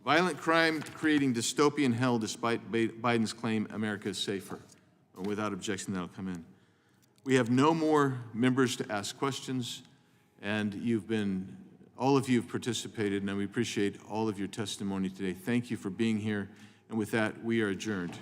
Violent crime creating dystopian hell despite Biden's claim America is safer. And without objection, that'll come in. We have no more members to ask questions, and all of you have participated, and we appreciate all of your testimony today. Thank you for being here, and with that, we are adjourned.